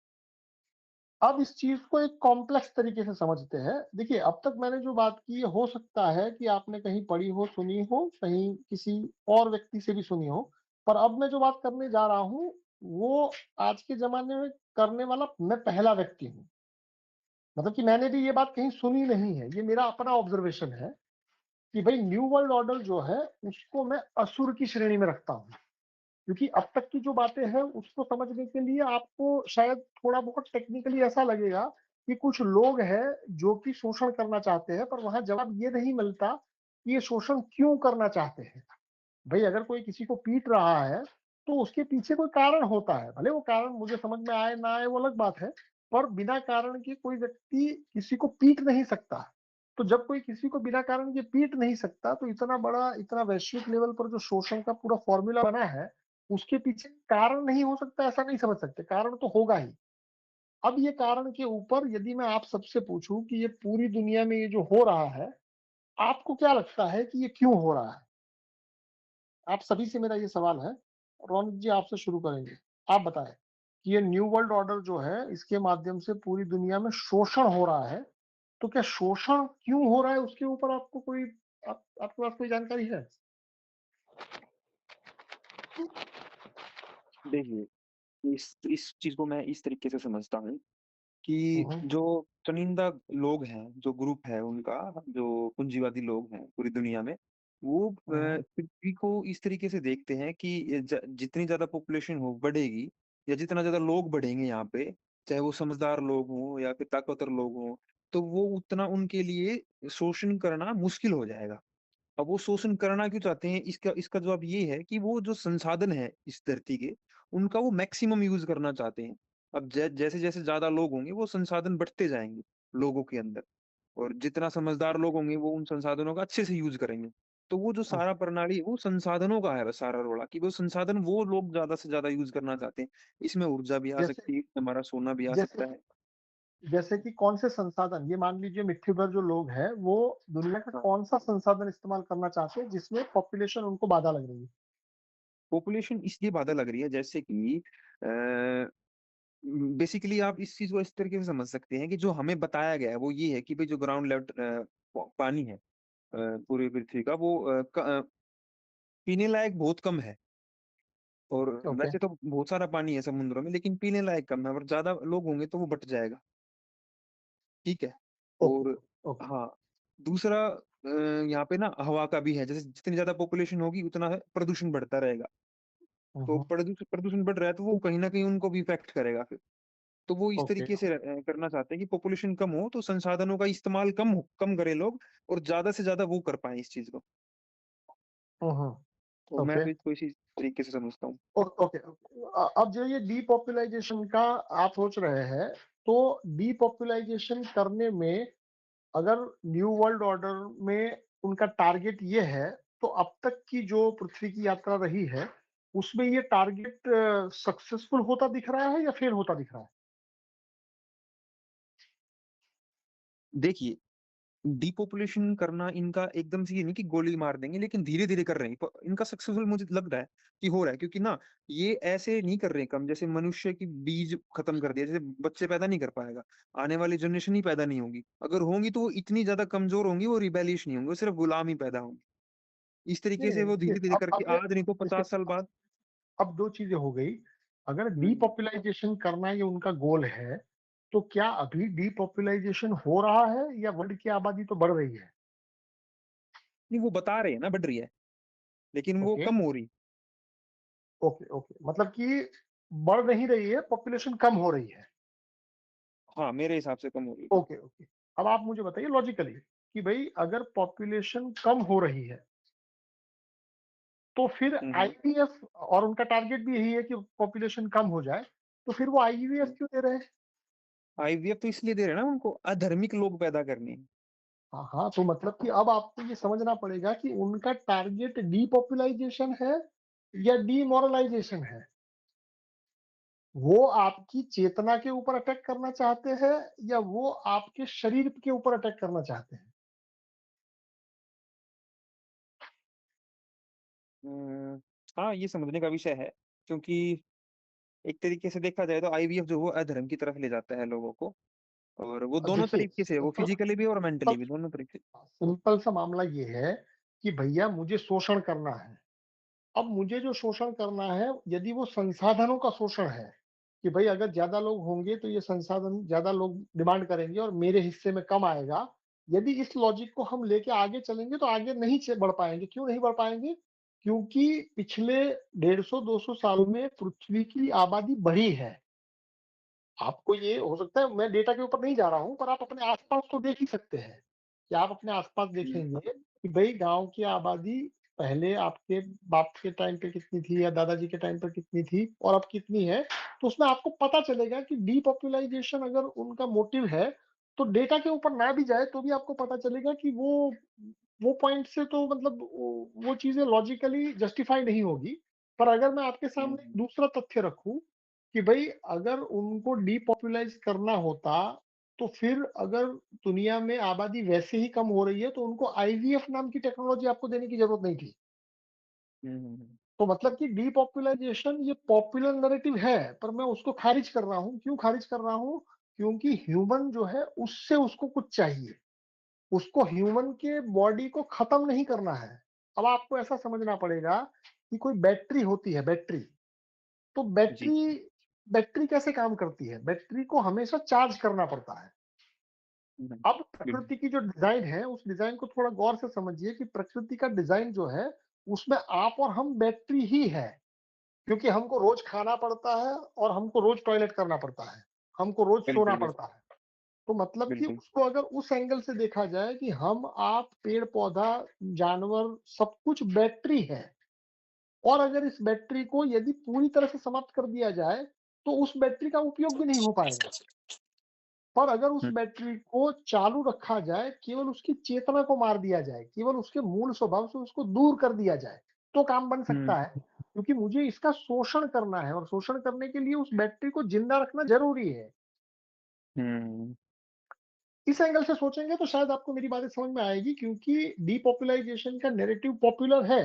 अब इस चीज को एक कॉम्प्लेक्स तरीके से समझते हैं। देखिए, अब तक मैंने जो बात की, हो सकता है कि आपने कहीं पढ़ी हो, सुनी हो, कहीं किसी और व्यक्ति से भी सुनी हो, पर अब मैं जो बात करने जा रहा हूँ वो आज के जमाने में करने वाला मैं पहला व्यक्ति हूँ। मतलब कि मैंने भी ये बात कहीं सुनी नहीं है, ये मेरा अपना ऑब्जर्वेशन है कि भाई न्यू वर्ल्ड ऑर्डर जो है उसको मैं असुर की श्रेणी में रखता हूँ। क्योंकि अब तक की जो बातें हैं उसको समझने के लिए आपको शायद थोड़ा बहुत टेक्निकली ऐसा लगेगा कि कुछ लोग हैं जो कि शोषण करना चाहते हैं, पर वहां जवाब ये नहीं मिलता कि ये शोषण क्यों करना चाहते हैं। भाई अगर कोई किसी को पीट रहा है तो उसके पीछे कोई कारण होता है, भले वो कारण मुझे समझ में आए ना आए वो अलग बात है, पर बिना कारण के कोई व्यक्ति किसी को पीट नहीं सकता। तो जब कोई किसी को बिना कारण के पीट नहीं सकता, तो इतना बड़ा, इतना वैश्विक लेवल पर जो शोषण का पूरा फॉर्मूला बना है, उसके पीछे कारण नहीं हो सकता ऐसा नहीं समझ सकते, कारण तो होगा ही। अब ये कारण के ऊपर यदि मैं आप सबसे पूछूं कि ये पूरी दुनिया में ये जो हो रहा है, आपको क्या लगता है कि ये क्यों हो रहा है? आप सभी से मेरा ये सवाल है। रौनक जी, आपसे शुरू करेंगे। आप बताएं कि ये न्यू वर्ल्ड ऑर्डर जो है इसके माध्यम से पूरी दुनिया में शोषण हो रहा है, तो क्या शोषण क्यों हो रहा है उसके ऊपर आपको कोई, आपके पास कोई जानकारी है? देखिए, इस चीज को मैं इस तरीके से समझता हूँ कि जो चुनिंदा लोग हैं, जो ग्रुप है उनका, जो पूंजीवादी लोग हैं पूरी दुनिया में, वो पृथ्वी को इस तरीके से देखते हैं कि जितनी ज्यादा पॉपुलेशन हो बढ़ेगी, या जितना ज्यादा लोग बढ़ेंगे यहाँ पे, चाहे वो समझदार लोग हों या फिर ताकतवर लोग हों, तो वो उतना उनके लिए शोषण करना मुश्किल हो जाएगा। अब वो शोषण करना क्यों चाहते हैं, इसका इसका जवाब ये है कि वो जो संसाधन है इस धरती के, उनका वो मैक्सिमम यूज करना चाहते हैं। अब जैसे जैसे ज्यादा लोग होंगे वो संसाधन बढ़ते जाएंगे लोगों के अंदर, और जितना समझदार लोग होंगे वो उन संसाधनों का अच्छे से यूज करेंगे। तो वो जो सारा प्रणाली है, वो संसाधनों का है बस सारा रोड़ा, कि वो संसाधन वो लोग ज़्यादा से ज़्यादा यूज़ करना चाहते हैं। इसमें ऊर्जा भी आ जैसे सकती है, हमारा सोना भी आ जैसे सकता है। जैसे कि कौन से संसाधन, ये मान लीजिए मिट्टी भर जो लोग हैं, वो दुनिया का हाँ, कौन सा संसाधन इस्तेमाल करना चाहते हैं जिसमें पॉपुलेशन उनको बाधा लग रही है? पॉपुलेशन इसलिए बाधा लग रही है जैसे कि बेसिकली आप इस चीज़ को इस तरीके से समझ सकते हैं कि जो हमें बताया गया है वो ये है कि भई जो ग्राउंड लेवल पानी है पूरी पृथ्वी का वो पीने लायक बहुत कम है। और ओके, वैसे तो बहुत सारा पानी है समुद्रों में, लेकिन पीने लायक कम है, और ज़्यादा लोग होंगे तो वो बँट जाएगा, ठीक है? ओके, और ओके। हाँ, दूसरा यहाँ पे ना हवा का भी है, जैसे जितनी ज़्यादा पॉपुलेशन होगी उतना प्रदूषण बढ़ता रहेगा। हुँ, तो हुँ। प्रदूषण बढ़ रहा है तो वो कहीं न कहीं उनको भी इफ़ेक्ट करेगा फिर। तो वो इस ओके। तरीके से करना चाहते हैं कि पॉपुलेशन कम हो तो संसाधनों का इस्तेमाल कम करें लोग, और ज़्यादा से ज़्यादा वो कर पाएँ इस चीज़ को। हुँ, हुँ। तो मैं ओके। तो इसको इसी तरीके से समझता हूँ। ओके। अब जो ये डीपॉपुलाइज़ेशन का आप सोच रहे हैं, तो डीपॉपुलाइज़ेशन करने में अगर न्यू वर्ल्ड ऑर्डर में उनका टारगेट ये है, तो अब तक की जो पृथ्वी की यात्रा रही है, उसमें ये टारगेट सक्सेसफुल होता दिख रहा है या फेल होता दिख रहा है? देखिए, डिपॉपुलेशन करना इनका एकदम से ये नहीं कि गोली मार देंगे, लेकिन धीरे-धीरे कर रहे हैं। प इनका सक्सेसफुल मुझे लग रहा है कि हो रहा है, क्योंकि ना ये ऐसे नहीं कर रहे हैं कम, जैसे मनुष्य की बीज खत्म कर दिया, जैसे बच्चे पैदा नहीं कर पाएगा, आने वाली जनरेशन ही पैदा नहीं होगी। अगर होंगी तो वो इतनी ज़्यादा कमज़ोर होंगी, वो रिबेलियश नहीं होंगे, वो सिर्फ़ गुलाम ही पैदा होंगे। इस तरीके नहीं, से नहीं, वो देखिए धीरे-धीरे करके अब ये आज नहीं तो देखिए 50 साल बाद। अब 2 चीज़ें हो गई। अगर हुँ। डीपॉपुलाइज़ेशन करना ये उनका गोल है, तो क्या अभी डीपॉपुलाइज़ेशन हो रहा है या वर्ल्ड की आबादी तो बढ़ रही है? नहीं, वो बता रहे हैं ना बढ़ रही है, लेकिन वो ओके, कम हो रही। Okay, okay. मतलब कि बढ़ नहीं रही है, पॉपुलेशन कम हो रही है। हाँ, मेरे हिसाब से कम हो रही। Okay, okay. अब आप मुझे बताइए लॉजिकली कि भई अगर पॉपुलेशन कम हो रही है, तो फिर हुँ, हुँ। आईवीएफ और उनका टारगेट भी यही है कि पॉपुलेशन कम हो जाए, तो फिर वो आईवीएफ हुँ। क्यों दे रहे हैं? आईवीएफ तो इसलिए दे रहे हैं ना उनको, अधर्मिक लोग पैदा करने। हाँ, हाँ, तो मतलब कि अब आपको ये समझना पड़ेगा कि उनका टारगेट डीपॉपुलाइज़ेशन है या डीमोरलाइज़ेशन है। वो आपकी चेतना के ऊपर अटैक करना चाहते हैं या वो आपके शरीर के ऊपर अटैक करना चाहते हैं? अ, हाँ, ये समझने का विषय है, क्योंकि एक तरीके से देखा जाए तो आईवीएफ जो वो अधर्म की तरफ ले जाता है लोगों को, और वो दोनों देखिए तरीके से, वो फिजिकली भी और मेंटली भी, दोनों तरीके। सिंपल सा मामला ये है कि भैया मुझे शोषण करना है। अब मुझे जो शोषण करना है, यदि वो संसाधनों का शोषण है, कि भई अगर ज़्यादा लोग होंगे तो ये संसाधन ज़्यादा लोग डिमांड करेंगे और मेरे हिस्से में कम आएगा। यदि इस लॉजिक को हम लेके आगे चलेंगे तो आगे नहीं बढ़ पाएँगे। क्यों नहीं बढ़ पाएँगे? क्योंकि पिछले 150-200 साल में पृथ्वी की आबादी बढ़ी है। आपको ये हो सकता है मैं डेटा के ऊपर नहीं जा रहा हूँ, पर आप अपने आस-पास तो देख ही सकते हैं, कि आप अपने आस-पास हुँ, देखेंगे कि भई गाँव की आबादी पहले आपके बाप के टाइम पे कितनी थी या दादाजी के टाइम पे कितनी थी और अब कितनी है, तो उसमें आपको पता चलेगा कि डीपॉपुलाइज़ेशन अगर उनका मोटिव है, तो डेटा के ऊपर ना भी जाए तो भी आपको पता चलेगा कि वो पॉइंट से तो मतलब वो चीज़ें लॉजिकली जस्टिफाई नहीं होगी। पर अगर मैं आपके हुँ, सामने हुँ, दूसरा तथ्य रखूँ कि भई अगर उनको डीपॉपुलाइज़ करना होता, तो फिर अगर दुनिया में आबादी वैसे ही कम हो रही है, तो उनको आईवीएफ नाम की टेक्नोलॉज़ी आपको देने की ज़रूरत नहीं थी। हुँ, हुँ, तो मतलब कि डीपॉपुलाइज़ेशन ये पॉपुलर नैरेटिव है, पर मैं उसको खारिज कर रहा हूँ। क्यों खारिज कर रहा हूँ? क्योंकि ह्यूमन जो है उससे उसको कुछ चाहिए। उसको ह्यूमन के बॉडी को खत्म नहीं करना है। अब आपको ऐसा समझना पड़ेगा कि कोई बैटरी होती है, बैटरी। तो जी। बैटरी बैटरी कैसे काम करती है? बैटरी को हमेशा चार्ज करना पड़ता है। हुँ, अब बिल्कुल। प्रकृति की जो डिज़ाइन है, उस डिज़ाइन को थोड़ा गौर से समझिए कि प्रकृति का डिज़ाइन जो है, उसमें आप और हम बैटरी ही हैं। क्योंकि हमको रोज़ खाना पड़ता है और हमको रोज़ टॉयलेट करना पड़ता है। हमको रोज़ सोना बिल्कुल, बिल्कुल, पड़ता है। तो मतलब कि बिल्कुल। उसको अगर उस एंगल से देखा जाए कि हम, आप, पेड़-पौधा, जानवर सब कुछ बैटरी है। और अगर इस बैटरी को यदि पूरी तरह से समाप्त कर दिया जाए, तो उस बैटरी का उपयोग भी नहीं हो पाएगा। पर अगर उस हुँ। बैटरी को चालू रखा जाए, केवल उसकी चेतना को मार दिया जाए, केवल उसके मूल स्वभाव से उसको दूर कर दिया जाए, तो काम बन हुँ। सकता है। क्योंकि मुझे इसका शोषण करना है और शोषण करने के लिए उस बैटरी को जिंदा रखना ज़रूरी है। हुँ। इस एंगल से सोचेंगे तो शायद आपको मेरी बातें समझ में आएगी, क्योंकि डीपॉपुलाइज़ेशन का नैरेटिव पॉपुलर है,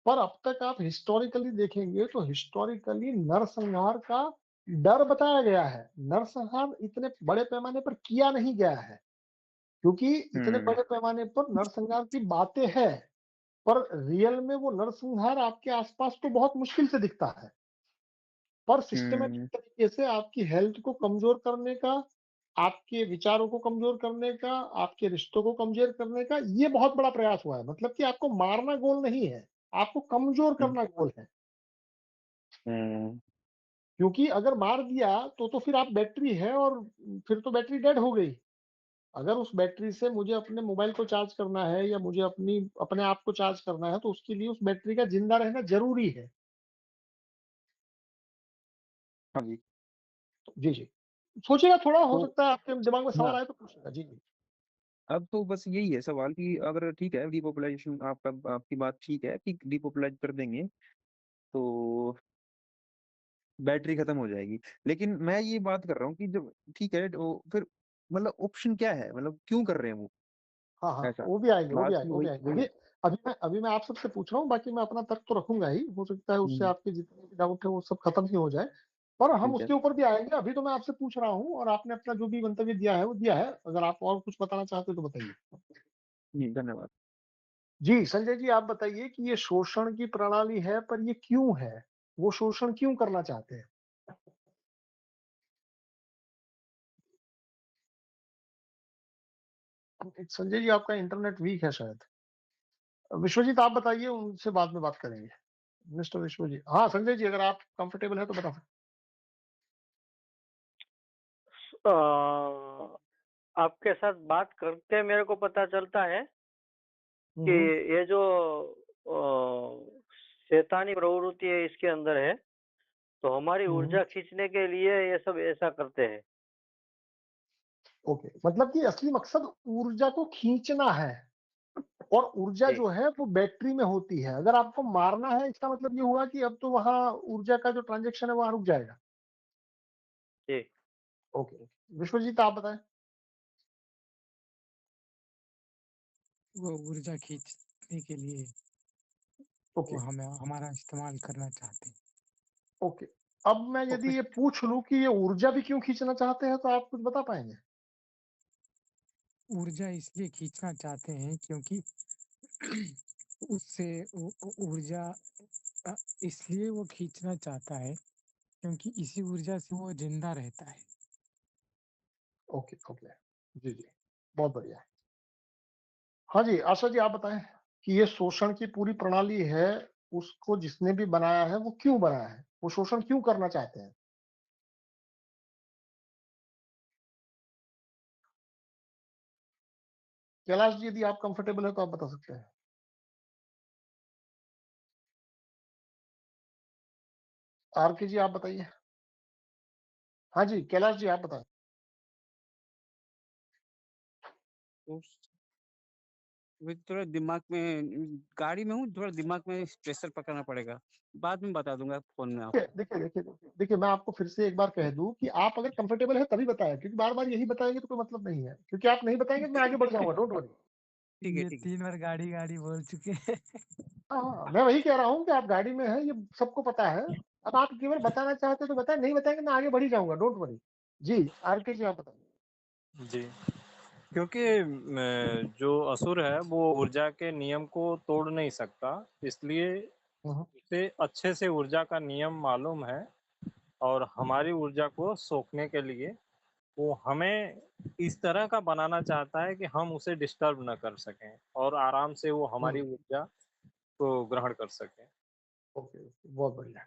पर अब तक आप हिस्टोरिकली देखेंगे तो हिस्टोरिकली नरसंहार का डर बताया गया है। नरसंहार इतने बड़े पैमाने पर किया नहीं गया है, क्योंकि इतने हुँ। बड़े पैमाने पर नरसंहार की बातें हैं, पर रियल में वो नरसंहार आपके आस-पास तो बहुत मुश्किल से दिखता है। पर सिस्टमैटिक हुँ। तरीके से आपकी हेल्थ को कमज़ोर करने का, आपके विचारों को कमज़ोर करने का, आपके रिश्तों को कमज़ोर करने का, ये बहुत बड़ा प्रयास हुआ है। मतलब कि आपको मारना गोल नहीं है, आपको कमज़ोर हुँ। करना गोल है। हुँ। क्योंकि अगर मार दिया तो फिर आप बैटरी है और फिर तो बैटरी डेड हो गई। अगर उस बैटरी से मुझे अपने मोबाइल को चार्ज करना है या मुझे अपने आप को चार्ज करना है, तो उसके लिए उस बैटरी का ज़िंदा रहना ज़रूरी है। हाँ जी। जी, जी। सोचिएगा, थोड़ा हो तो सकता है आपके दिमाग में सवाल हाँ, आए तो पूछिएगा। जी, जी। अब तो बस यही है सवाल कि अगर ठीक है डिपॉपुलाइज़ेशन आपकी बात ठीक है कि डिपॉपुलाइज़ कर देंगे, तो बैटरी खत्म हो जाएगी। लेकिन मैं ये बात कर रहा हूँ कि जब ठीक है तो फिर मतलब ऑप्शन क्या है? मतलब क्यों कर रहे हैं वो हाँ, हाँ, ऐसा? वो भी आएँगे, वो भी बात आएँगे, भी वो भी वही आएँगे। वही है। अभी मैं आप सबसे पूछ रहा हूँ, बाकी मैं अपना तर्क तो रखूँगा ही। हो सकता है उससे हुँ। आपके जितने भी डाउट है वो सब खत्म ही हो जाए। पर हम ठीक है। उसके ऊपर भी आएँगे, अभी तो मैं आपसे पूछ रहा हूँ और आपने अपना जो भी मंतव्य दिया है, वो दिया है। अगर आप और कुछ बताना चाहते हो तो बताइए। जी, धन्यवाद। जी, संजय जी, आप बताइए कि ये शोषण की प्रणाली है, पर ये क्यों है? वो शोषण क्यों करना चाहते हैं? संजय जी, आपका इंटरनेट वीक है शायद। विश्वजीत, आप बताइए, उनसे बाद में बात करेंगे। मिस्टर विश्वजीत, हाँ, संजय जी, अगर आप कंफर्टेबल हैं तो बता सकते अ, आपके साथ बात करके मेरे को पता चलता है हैं। कि ये जो शैतानी प्रवृत्ति है इसके अंदर है, तो हमारी हुँ, हुँ। ऊर्जा खींचने के लिए ये सब ऐसा करते हैं। ओके, मतलब कि असली मकसद ऊर्जा को खींचना है और ऊर्जा जी, जो है वो बैटरी में होती है। अगर आपको मारना है, इसका मतलब ये हुआ कि अब तो वहाँ ऊर्जा का जो ट्रांज़ैक्शन है वहाँ रुक जाएगा। जी। ओके, विश्वजीत, आप बताएँ? वो ऊर्जा खींचने के लिए ओके, वो हमें हमारा इस्तेमाल करना चाहते हैं। ओके। अब मैं ओके। यदि ये पूछ लूँ कि ये ऊर्जा भी क्यों खींचना चाहते हैं, तो आप कुछ बता पाएँगे? ऊर्जा इसलिए खींचना चाहते हैं क्योंकि उससे ऊर्जा अ, इसलिए वो खींचना चाहता है क्योंकि इसी ऊर्जा से वो जिंदा रहता है। Okay, okay. जी, जी। बहुत बढ़िया। हाँ जी, आशा जी, आप बताएँ कि ये शोषण की पूरी प्रणाली है, उसको जिसने भी बनाया है, वो क्यों बनाया है? वो शोषण क्यों करना चाहते हैं? कैलाश जी, यदि आप कंफर्टेबल हैं तो आप बता सकते हैं। आरके जी, आप बताइए। हाँ जी, कैलाश जी, आप बताएँ। तो अभी थोड़ा दिमाग में गाड़ी में हूँ, थोड़ा दिमाग में प्रेशर पकड़ना पड़ेगा। बाद में बता दूँगा फ़ोन में देखिए आपको। देखिए देखिए देखिए देखिए, मैं आपको फिर से एक बार कह दूँ कि आप अगर कंफर्टेबल हैं तभी बताएँ, क्योंकि बार-बार यही बताएँगे तो कोई मतलब नहीं है। क्योंकि आप नहीं बताएँगे तो मैं आगे बढ़ जाऊँगा, डोंट वरी। ठीक है, ये ठीक है। 3 बार गाड़ी-गाड़ी बोल चुके हैं। हाँ, हाँ, मैं वही कह रहा हूँ कि आप गाड़ी में हैं, ये सबको पता है। अब आप केवल बताना चाहते हो तो बताएँ, नहीं बताएँगे मैं आगे बढ़ ही जाऊँगा, don't worry. Ji, RK ji, आप बताइए। जी, क्योंकि जो असुर है वो ऊर्जा के नियम को तोड़ नहीं सकता, इसलिए हुँ, हुँ। उसे अच्छे से ऊर्जा का नियम मालूम है और हमारी ऊर्जा को सोखने के लिए वो हमें इस तरह का बनाना चाहता है कि हम उसे डिस्टर्ब न कर सकें और आराम से वो हमारी हुँ, ऊर्जा को ग्रहण कर सकें। ओके, ओके, बहुत बढ़िया।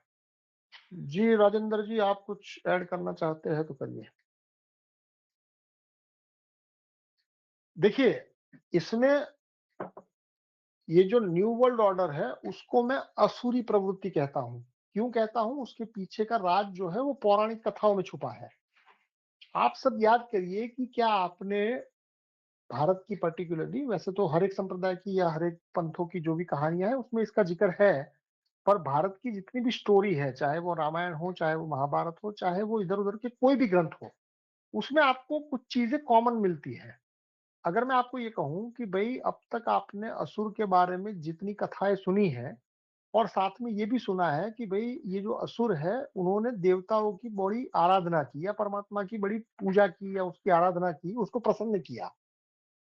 जी, राजेंद्र जी, आप कुछ ऐड करना चाहते हैं तो करिए। देखिए, इसमें ये जो न्यू वर्ल्ड ऑर्डर है, उसको मैं असुरी प्रवृत्ति कहता हूँ। क्यों कहता हूँ? उसके पीछे का राज जो है वो पौराणिक कथाओं में छुपा है। आप सब याद करिए कि क्या आपने भारत की पर्टिकुलरली, वैसे तो हर एक संप्रदाय की या हर एक पंथों की जो भी कहानियाँ हैं उसमें इसका ज़िक्र है, पर भारत की जितनी भी स्टोरी है, चाहे वो रामायण हो, चाहे वो महाभारत हो, चाहे वो इधर-उधर के कोई भी ग्रंथ हो, उसमें आपको कुछ चीज़ें कॉमन मिलती हैं। अगर मैं आपको ये कहूँ कि भई अब तक आपने असुर के बारे में जितनी कथाएँ सुनी हैं और साथ में ये भी सुना है कि भई ये जो असुर है, उन्होंने देवताओं की बड़ी आराधना की या परमात्मा की बड़ी पूजा की या उसकी आराधना की, उसको प्रसन्न किया।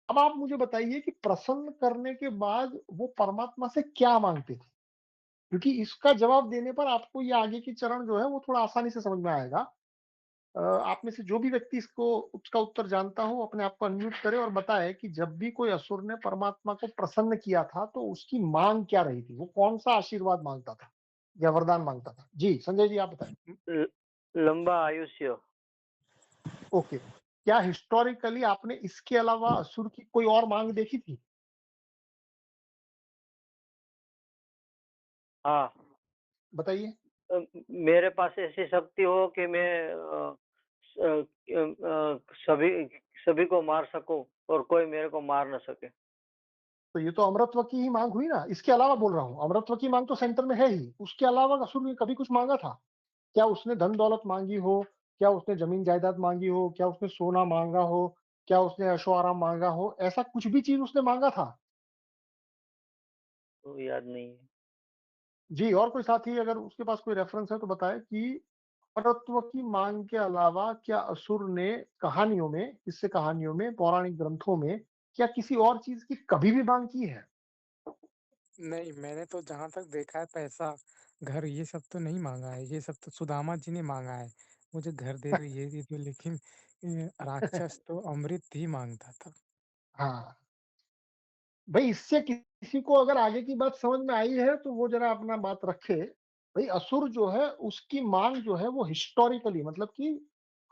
अब आप मुझे बताइए कि प्रसन्न करने के बाद वो परमात्मा से क्या माँगते थे? क्योंकि इसका जवाब देने पर आपको ये आगे की चरण जो है वो थोड़ा आसानी से समझ में आएगा। आप में से जो भी व्यक्ति इसको उसका उत्तर जानता हो, अपने आप को अनम्यूट करे और बताए कि जब भी कोई असुर ने परमात्मा को प्रसन्न किया था, तो उसकी माँग क्या रही थी? वो कौन-सा आशीर्वाद माँगता था या वरदान माँगता था? जी, संजय जी आप बताएँ। ल लंबा आयुष्य। ओके, क्या हिस्टोरिकली आपने इसके अलावा असुर की कोई और माँग देखी थी? हाँ। बताइए। मेरे पास ऐसी शक्ति हो कि मैं सभी सभी को मार सकूँ और कोई मेरे को मार ना सके। तो ये तो अमरत्व की ही माँग हुई ना, इसके अलावा बोल रहा हूँ, अमरत्व की माँग तो सेंटर में है ही, उसके अलावा असुर ने कभी कुछ माँगा था? क्या उसने धन-दौलत माँगी हो? क्या उसने ज़मीन-जायदाद माँगी हो? क्या उसने सोना माँगा हो? क्या उसने ऐशो-आराम माँगा हो? ऐसा कुछ भी चीज़ उसने माँगा था? तो याद नहीं है। जी, और कोई साथी अगर उसके पास कोई रेफ़रेंस है तो बताएँ कि अमरत्व की माँग के अलावा क्या असुर ने कहानियों में, किस्से कहानियों में, पौराणिक ग्रंथों में, क्या किसी और चीज़ की कभी भी माँग की है? नहीं, मैंने तो जहाँ तक देखा है पैसा, घर ये सब तो नहीं माँगा है, ये सब तो सुदामा जी ने माँगा है। मुझे घर दे दो, ये दे दो लेकिन राक्षस तो अमृत ही माँगता था। हाँ। भई इससे किसी को अगर आगे की बात समझ में आई है तो वो ज़रा अपना बात रखे। भई असुर जो है उसकी माँग जो है वो हिस्टोरिकली मतलब कि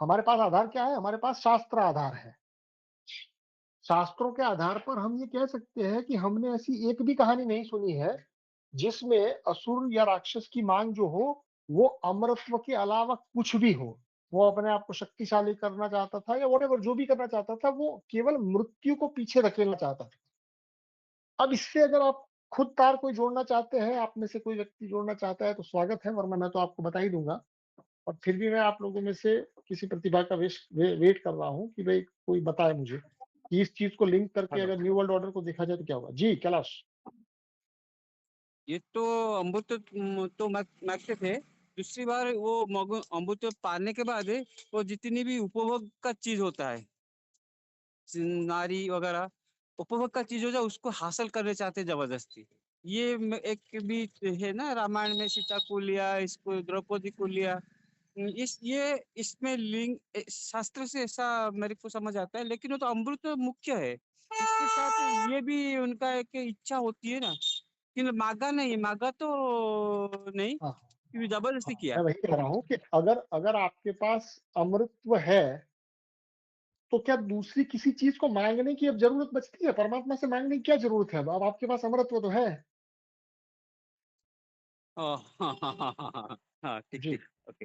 हमारे पास आधार क्या है? हमारे पास शास्त्र आधार है। शास्त्रों के आधार पर हम ये कह सकते हैं कि हमने ऐसी एक भी कहानी नहीं सुनी है, जिसमें असुर या राक्षस की माँग जो हो, वो अमरत्व के अलावा कुछ भी हो। वो अपने आप को शक्तिशाली करना चाहता था या व्हाटएवर जो भी करना चाहता था, वो केवल मृत्यु को पीछे धकेलना चाहता था। अब इससे अगर आप खुद तार कोई जोड़ना चाहते हैं, आप में से कोई व्यक्ति जोड़ना चाहता है तो स्वागत है, वरना मैं तो आपको बता ही दूँगा। और फिर भी मैं आप लोगों में से किसी प्रतिभा का वेट कर रहा हूँ कि भई कोई बताए मुझे, कि इस चीज़ को लिंक करके हेलो। अगर न्यू वर्ल्ड ऑर्डर को देखा जाए तो क्या होगा? जी, कैलाश। ये तो अमृत तो माँगते थे। दूसरी बार वो अमृत पाने के बाद वो जितनी भी उपभोग का चीज़ होता है, नारी वगैरह उपभोग का चीज़ हो जाए उसको हासिल करना चाहते हैं ज़बरदस्ती। ये एक भी है ना रामायण में सीता को लिया, इसको द्रौपदी को लिया। इसमें लिंग शास्त्र से ऐसा मेरे को समझ आता है, लेकिन वो तो अमृत मुख्य है। इसके साथ ये भी उनका एक इच्छा होती है ना, कि माँगा नहीं, माँगा तो नहीं, हाँ, क्योंकि ज़बरदस्ती हाँ, किया। मैं वही कह रहा हूँ कि अगर अगर आपके पास अमृतत्व है, तो क्या दूसरी किसी चीज़ को माँगने की अब ज़रूरत बचती है? परमात्मा से माँगने की क्या ज़रूरत है अब आपके पास अमरत्व तो है। हाँ, हाँ, हाँ, हाँ, हाँ, हाँ, हाँ, ठीक, जी। ठीक, ओके।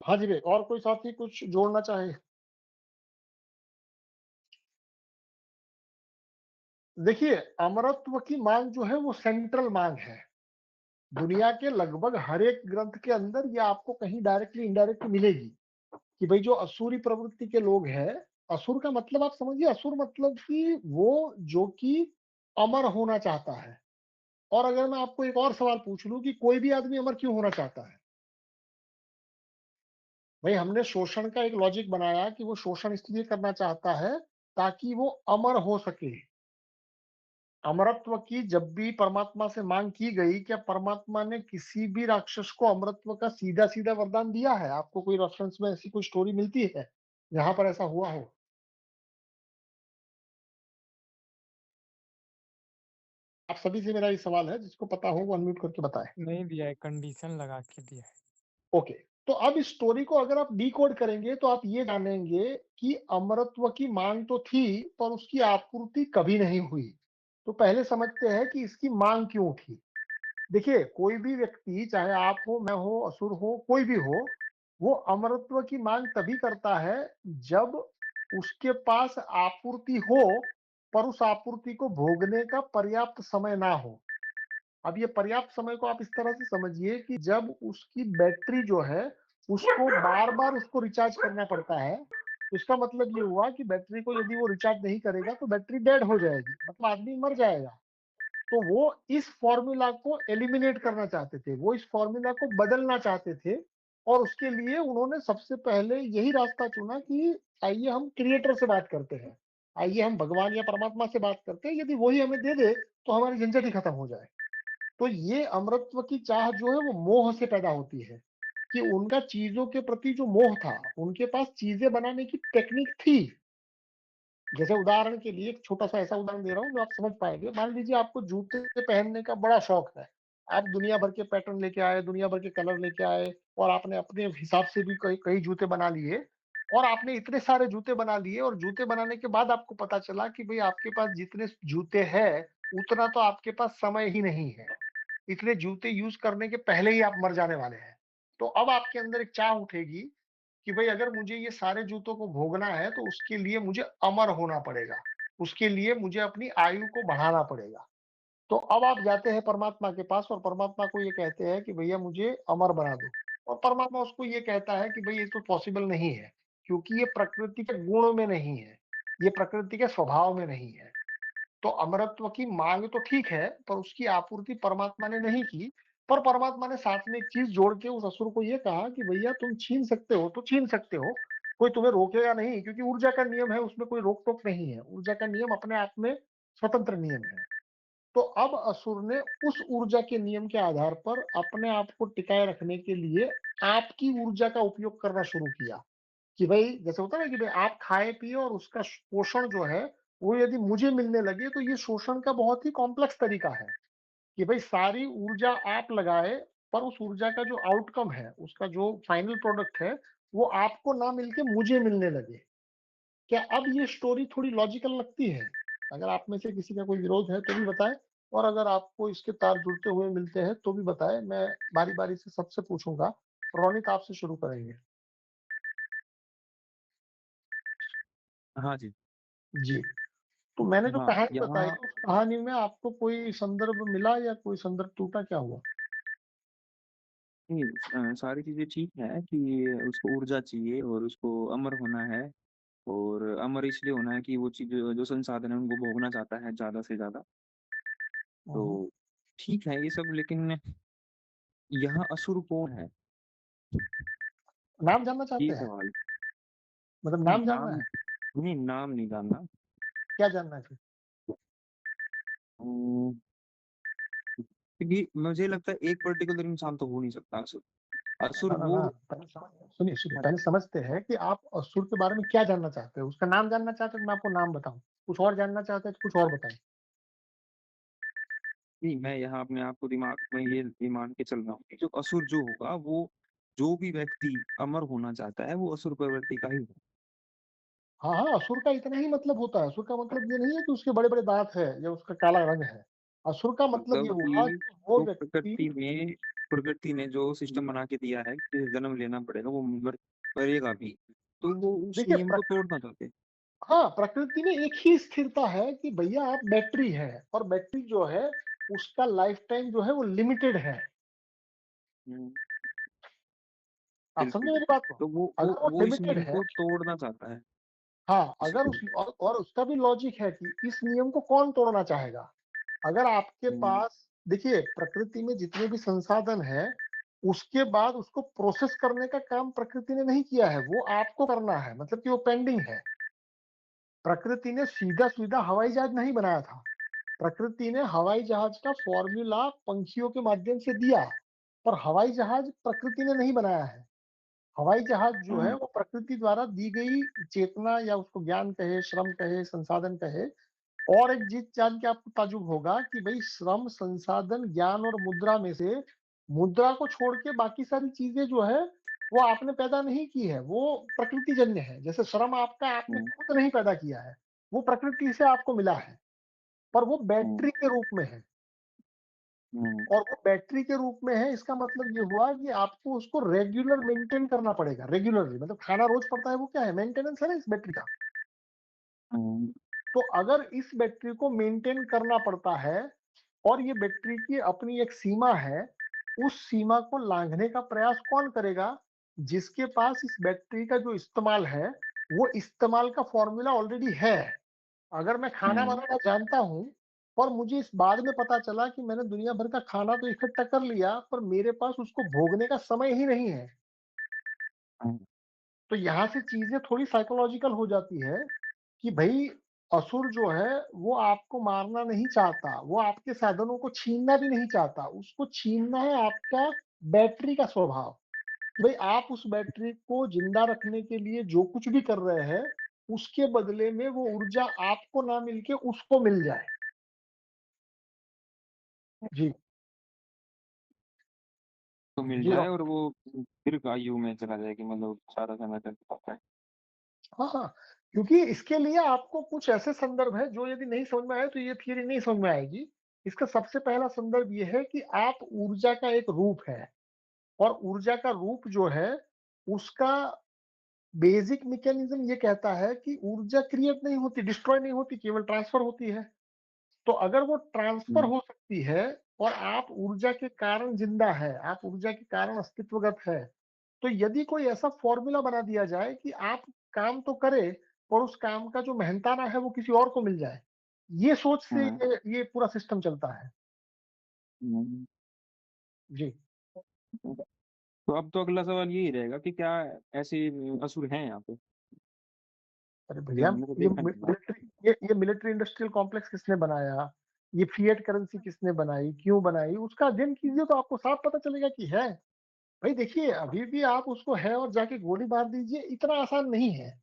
हाँ जी, भई और कोई साथी कुछ जोड़ना चाहे? देखिए, अमरत्व की माँग जो है वो सेंट्रल माँग है। दुनिया के लगभग हर एक ग्रंथ के अंदर ये आपको कहीं डायरेक्टली इनडायरेक्टली मिलेगी कि भाई जो असुरी प्रवृत्ति के लोग हैं, असुर का मतलब आप समझिए, असुर मतलब कि वो जो कि अमर होना चाहता है। और अगर मैं आपको एक और सवाल पूछ लूं कि कोई भी आदमी अमर क्यों होना चाहता है? भाई हमने शोषण का एक लॉजिक बनाया कि वो शोषण इसलिए करना चाहता है ताकि वो अमर हो सके। अमरत्व की जब भी परमात्मा से मांग की गई, क्या परमात्मा ने किसी भी राक्षस को अमरत्व का सीधा-सीधा वरदान दिया है? आपको कोई रेफरेंस में ऐसी कोई स्टोरी मिलती है, जहाँ पर ऐसा हुआ हो? आप सभी से मेरा ये सवाल है, जिसको पता हो वो अनम्यूट करके बताएँ। नहीं दिया है, कंडीशन लगा के दिया है। ओके, तो अब इस स्टोरी को अगर आप डिकोड करेंगे, तो आप ये जानेंगे कि अमरत्व की माँग तो थी, पर उसकी आपूर्ति कभी नहीं हुई। तो पहले समझते हैं कि इसकी माँग क्यों थी? देखिए, कोई भी व्यक्ति चाहे आप हो, मैं हो, असुर हो, कोई भी हो, वो अमरत्व की मांग तभी करता है जब उसके पास आपूर्ति हो, पर उस आपूर्ति को भोगने का पर्याप्त समय ना हो। अब ये पर्याप्त समय को आप इस तरह से समझिए कि जब उसकी बैटरी जो है, उसको बार-बार उसको रिचार्ज करना पड़ता है। तो इसका मतलब ये हुआ कि बैटरी को यदि वो रिचार्ज नहीं करेगा तो बैटरी डेड हो जाएगी, मतलब आदमी मर जाएगा। तो वो इस फॉर्मूला को एलिमिनेट करना चाहते थे, वो इस फॉर्मूला को बदलना चाहते थे और उसके लिए उन्होंने सबसे पहले यही रास्ता चुना कि आइए हम क्रिएटर से बात करते हैं, आइए हम भगवान या परमात्मा से बात करते हैं, यदि वही हमें दे दे तो हमारी झंझट ही खत्म हो जाए। तो ये अमरत्व की चाह जो है वो मोह से पैदा होती है कि उनका चीजों के प्रति जो मोह था, उनके पास चीजें बनाने की टेक्निक थी। जैसे उदाहरण के लिए एक छोटा-सा ऐसा उदाहरण दे रहा हूँ जो आप समझ पाएँगे। मान लीजिए आपको जूते पहनने का बड़ा शौक है। आप दुनिया भर के पैटर्न लेके आए, दुनिया भर के कलर लेके आए और आपने अपने हिसाब से भी कई कई जूते बना लिए और आपने इतने सारे जूते बना लिए और जूते बनाने के बाद आपको पता चला कि भई आपके पास जितने जूते हैं, उतना तो आपके पास समय ही नहीं है। इसलिए जूते यूज़ करने के पहले ही आप मर जाने वाले हैं। तो अब आपके अंदर एक चाह उठेगी कि भाई अगर मुझे ये सारे जूतों को भोगना है तो उसके लिए मुझे अमर होना पड़ेगा। उसके लिए मुझे अपनी आयु को बढ़ाना पड़ेगा। तो अब आप जाते हैं परमात्मा के पास और परमात्मा को ये कहते हैं कि भैया मुझे अमर बना दो। और परमात्मा उसको ये कहता है कि भई ये तो पॉसिबल नहीं है, क्योंकि ये प्रकृति के गुण में नहीं है, ये प्रकृति के स्वभाव में नहीं है। तो अमरत्व की मांग तो ठीक है, पर उसकी आपूर्ति परमात्मा ने नहीं की। पर परमात्मा ने साथ में एक चीज़ जोड़ के उस असुर को ये कहा कि भैया तुम छीन सकते हो तो छीन सकते हो, कोई तुम्हें रोकेगा नहीं क्योंकि ऊर्जा का नियम है, उसमें कोई रोक-टोक नहीं है। ऊर्जा का नियम अपने आप में स्वतंत्र नियम है। तो अब असुर ने उस ऊर्जा के नियम के आधार पर अपने आप को टिकाए रखने के लिए आपकी ऊर्जा का उपयोग करना शुरू किया। कि भाई जैसे होता है ना कि भाई आप खाए-पिए और उसका पोषण जो है, वो यदि मुझे मिलने लगे तो ये शोषण का बहुत ही कॉम्प्लेक्स तरीका है, कि भाई सारी ऊर्जा आप लगाए, पर उस ऊर्जा का जो आउटकम है, उसका जो फाइनल प्रोडक्ट है, वो आपको ना मिलके मुझे मिलने लगे। क्या अब ये स्टोरी थोड़ी लॉजिकल लगती है? अगर आप में से किसी का कोई विरोध है तो भी बताएँ और अगर आपको इसके तार जुड़ते हुए मिलते हैं तो भी बताएँ, मैं बारी-बारी से सबसे पूछूँगा। रोनित आपसे शुरू करेंगे। हाँ जी। जी। तो मैंने जो हाँ, कहानी बताई यहाँ उस कहानी में आपको कोई संदर्भ मिला या कोई संदर्भ टूटा, क्या हुआ? नहीं सारी चीज़ें ठीक है कि उसको ऊर्जा चाहिए और उसको अमर होना है और अमर इसलिए होना है कि वो चीज़ जो संसाधन है उनको भोगना चाहता है ज़्यादा से ज़्यादा। हुँ, तो हुँ। ठीक है ये सब लेकिन यहाँ असुर कौन है? नाम जानना ये चाहते हैं? सवाल। मतलब नहीं नाम जानना नाम है? नहीं नाम नहीं जानना। क्या जानना है फिर? उम, क्योंकि मुझे लगता है एक पर्टिकुलर इंसान तो हो नहीं सकता असुर। असुर ना, ना, वो ना, पहले सुनिए, हाँ, पहले समझते हैं कि आप असुर के बारे में क्या जानना चाहते हैं? उसका नाम जानना चाहते हैं तो मैं आपको नाम बताऊँ। कुछ और जानना चाहते हैं तो कुछ और बताएँ। नहीं मैं यहाँ अपने आप को दिमाग में ये मान के चल रहा हूँ कि जो असुर जो होगा वो जो भी व्यक्ति अमर होना चाहता है वो असुर प्रवृत्ति का ही होगा। हाँ, हाँ, असुर का इतना ही मतलब होता है। असुर का मतलब ये नहीं है कि उसके बड़े-बड़े दाँत है या उसका काला रंग है। असुर का मतलब ये मतलब हुआ कि कि वो जो व्यक्ति प्रकृति ने जो सिस्टम बना के दिया है कि जन्म लेना पड़ेगा वो मरेगा भी। तो वो उस देखिए नियम को तोड़ना चाहते हैं। हाँ, प्रकृति में एक ही स्थिरता है कि भैया आप बैटरी हैं और बैटरी जो है उसका लाइफ टाइम जो है वो लिमिटेड है। हुँ, आप समझे बिल्कुल। मेरी बात को? तो अगर वो वो इस लिमिटेड नियम है को तोड़ना चाहता है हाँ, अगर इसीलिए। उस और उसका भी लॉजिक है कि इस नियम को कौन तोड़ना चाहेगा? अगर आपके हुँ, पास देखिए प्रकृति में जितने भी संसाधन हैं, उसके बाद उसको प्रोसेस करने का काम प्रकृति ने नहीं किया है, वो आपको करना है, मतलब कि वो पेंडिंग है। प्रकृति ने सीधा-सीधा हवाई जहाज नहीं बनाया था। प्रकृति ने हवाई जहाज का फ़ॉर्मूला पंछियों के माध्यम से दिया, पर हवाई जहाज प्रकृति ने नहीं बनाया है। हवाई जहाज जो है हुँ, वो प्रकृति द्वारा दी गई चेतना या उसको ज्ञान कहे, श्रम कहे, संसाधन कहे और एक चीज़ जान के आपको ताज्जुब होगा कि भई श्रम, संसाधन, ज्ञान और मुद्रा में से मुद्रा को छोड़ के बाकी सारी चीज़ें जो है, वो आपने पैदा नहीं की है, वो प्रकृतिजन्य है। जैसे श्रम आपका आपने हुँ, खुद नहीं पैदा किया है, वो प्रकृति से आपको मिला है, पर वो हुँ, बैटरी के रूप में है। और वो बैटरी के रूप में है। इसका मतलब ये हुआ कि आपको उसको रेगुलर मेंटेन करना पड़ेगा, रेगुलरली, मतलब खाना रोज पड़ता है, वो क्या है, मेंटेनेंस है ना इस बैटरी का। तो अगर इस बैटरी को मेंटेन करना पड़ता है और ये बैटरी की अपनी एक सीमा है, उस सीमा को लांघने का प्रयास कौन करेगा? जिसके पास इस बैटरी का जो इस्तेमाल है वो इस्तेमाल का फॉर्मूला ऑलरेडी है। अगर मैं खाना बनाना जानता हूं और मुझे इस बाद में पता चला कि मैंने दुनिया भर का खाना तो इकट्ठा कर लिया पर मेरे पास उसको भोगने का समय ही नहीं है, तो यहाँ से चीजें थोड़ी साइकोलॉजिकल हो जाती है कि भाई असुर जो है वो आपको मारना नहीं चाहता, वो आपके साधनों को छीनना भी नहीं चाहता, उसको छीनना है आपका बैटरी का स्वभाव। भाई आप उस बैटरी को जिंदा रखने के लिए जो कुछ भी कर रहे हैं उसके बदले में वो ऊर्जा आपको ना मिलके उसको मिल जाए। जी तो मिल जी जाए और वो दीर्घ आयु में चला जाए कि मतलब सारा समय तक पाता है। हाँ हाँ, क्योंकि इसके लिए आपको कुछ ऐसे संदर्भ है जो यदि नहीं समझ में आए तो ये थियरी नहीं समझ में आएगी। इसका सबसे पहला संदर्भ ये है कि आप ऊर्जा का एक रूप है और ऊर्जा का रूप जो है उसका बेसिक मैकेनिज्म ये कहता है कि ऊर्जा क्रिएट नहीं होती, डिस्ट्रॉय नहीं होती, केवल ट्रांसफर होती है। तो अगर वो ट्रांसफर हो सकती है और आप ऊर्जा के कारण जिंदा है, आप ऊर्जा के कारण अस्तित्वगत है, तो यदि कोई ऐसा फॉर्मूला बना दिया जाए कि आप काम तो करें और उस काम का जो मेहनताना है वो किसी और को मिल जाए, ये सोच से ये पूरा सिस्टम चलता है। जी तो अब तो अगला सवाल यही रहेगा कि क्या ऐसे असुर हैं यहाँ पे? अरे ये भैया, हमने तो ये देखा नहीं है। मिलिट्री ये मिलिट्री इंडस्ट्रियल कॉम्प्लेक्स किसने बनाया, ये फिएट करेंसी किसने बनाई, क्यों बनाई, उसका अध्ययन कीजिए तो आपको साफ पता चलेगा कि है। भाई देखिए, अभी भी आप उसको है और जाके गोली मार दीजिए, इतना आसान नहीं है।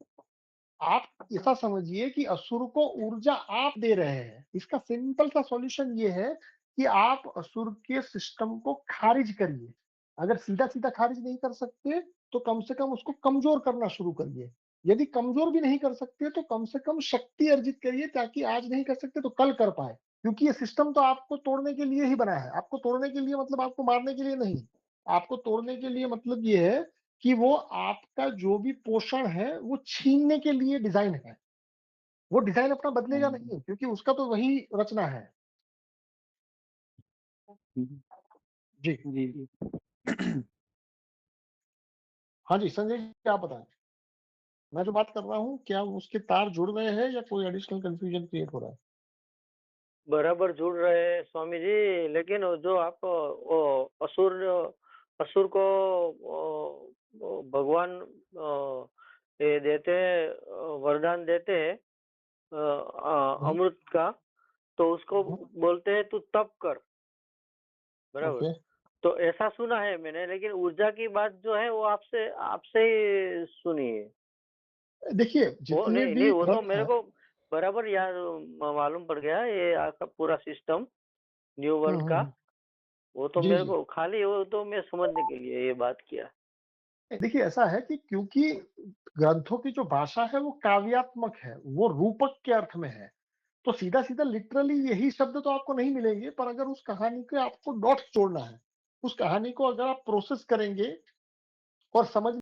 आप ऐसा समझिए कि असुर को ऊर्जा आप दे रहे हैं। इसका सिंपल सा सॉल्यूशन ये है कि आप असुर के सिस्टम को खारिज करिए। अगर सीधा सीधा खारिज नहीं कर सकते तो कम से कम उसको कमजोर करना शुरू करिए। यदि कमजोर भी नहीं कर सकते तो कम से कम शक्ति अर्जित करिए, ताकि आज नहीं कर सकते तो कल कर पाए। क्योंकि ये सिस्टम तो आपको तोड़ने के लिए ही बना है। आपको तोड़ने के लिए मतलब आपको मारने के लिए नहीं। आपको तोड़ने के लिए मतलब ये है कि वो आपका जो भी पोषण है वो छीनने के लिए डिजाइन है। वो डिजाइन अपना बदलेगा नहीं, क्योंकि उसका तो वही रचना है। जी जी जी। हाँ जी, संजय जी आप बताएं। मैं जो बात कर रहा हूँ क्या उसके तार जुड़ रहे हैं या कोई एडिशनल कंफ्यूजन क्रिएट हो रहा है? बराबर जुड़ रहे हैं स्वामी जी, लेकिन वो जो आप वो असुर असुर को वो भगवान ये देते हैं, वरदान देते हैं अमृत का, तो उसको बोलते हैं तू तप कर, बराबर। ओके, तो ऐसा सुना है मैंने, लेकिन ऊर्जा की बात जो है वो आपसे आपसे ही सुनी है। देखिए वो जितने नहीं नहीं, भी वो तो ग्रंथ मेरे हैं। को बराबर यार मालूम पड़ गया, ये आपका पूरा सिस्टम न्यू वर्ल्ड का। हम्म, वो तो जी मेरे जी। को खाली, वो तो मैं समझने के लिए ये बात किया। देखिए ऐसा है कि क्योंकि ग्रंथों की जो भाषा है वो काव्यात्मक है, वो रूपक के अर्थ में है, तो सीधा सीधा लिटरली यही शब्द तो आपको नहीं मिलेंगे, पर अगर उस कहानी के आपको डॉट्स जोड़ना है, उस कहानी को अगर आप प्रोसेस करेंगे और समझ